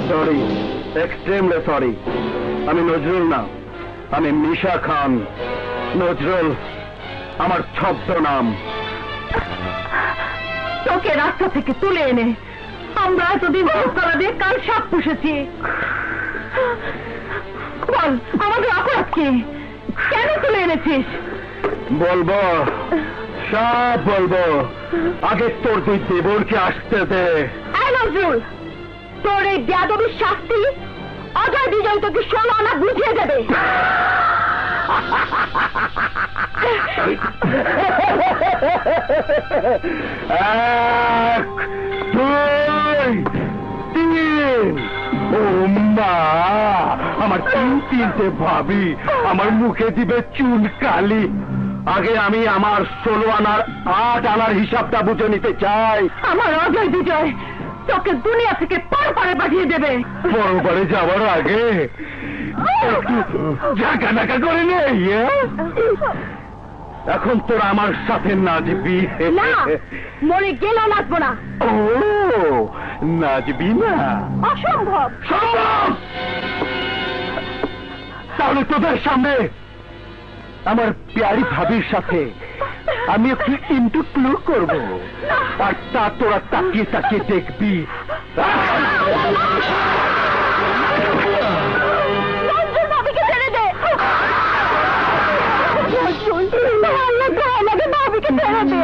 সরি, এক্সট্রিমলি সরি। আমি নজরুল না, আমি মিশা খান। নজরুল আমার ছদ্ম নাম। তোকে রাস্তা থেকে তুলে এনে আমরা এতদিন করা দিয়ে কাল সাপ পুষেছি। বল আমাদের অপরাধ কি? কেন তুলে এনেছিস? বলবো, সব বলবো। আগে তোর দুই দেবরকে আসতে দে। নজরুল, তোর এই বেয়াদবির শাস্তি অজয় বিজয় তোকে 16 আনা বুঝিয়ে দেবে। এক, দুই, তিন। ও মা, আমার তিনটে ভাবি আমার মুখে দিবে চুন কালি। আগে আমি আমার 16 আনার 8 আনার হিসাবটা বুঝে নিতে চাই। আমার অজয় বিজয় তোকে দুনিয়া থেকে পারে পাঠিয়ে দেবে। পরবারে যাওয়ার আগে একটু ঝাঁকা নাকা করে নেই। এখন তোরা আমার সাথে নাচবি? না, মরে গেলেও নাচবো না। ও, নাচবি না? অসম্ভব। সম্ভব। তাহলে তোদের সামনে আমার প্যারি ভাবির সাথে আমি একটু ইন্টারপ্লু করবো, আর তা তোরা তাকিয়ে তাকিয়ে দেখবি। ভাবিকে ছেড়ে দে। আমাকে ভাবিকে ছেড়ে দে।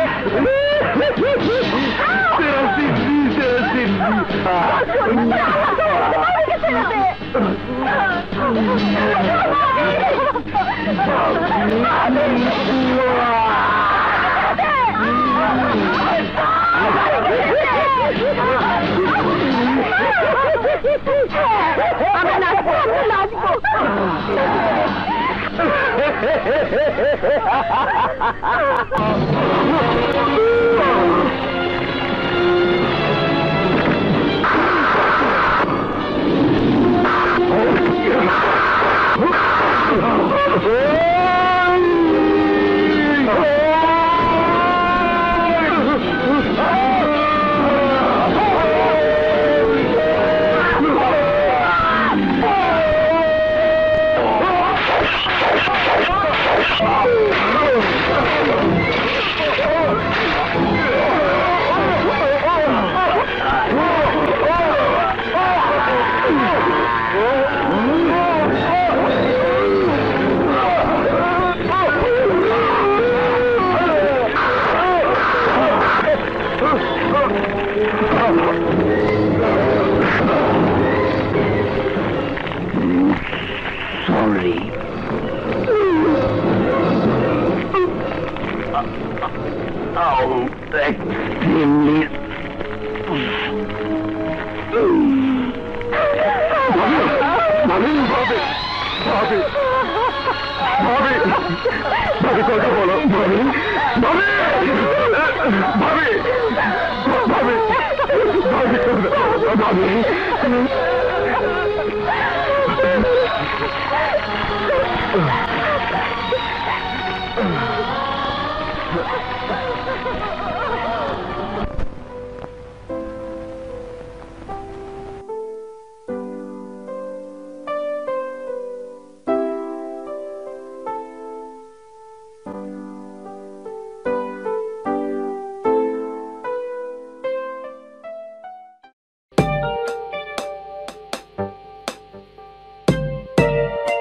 ভাবি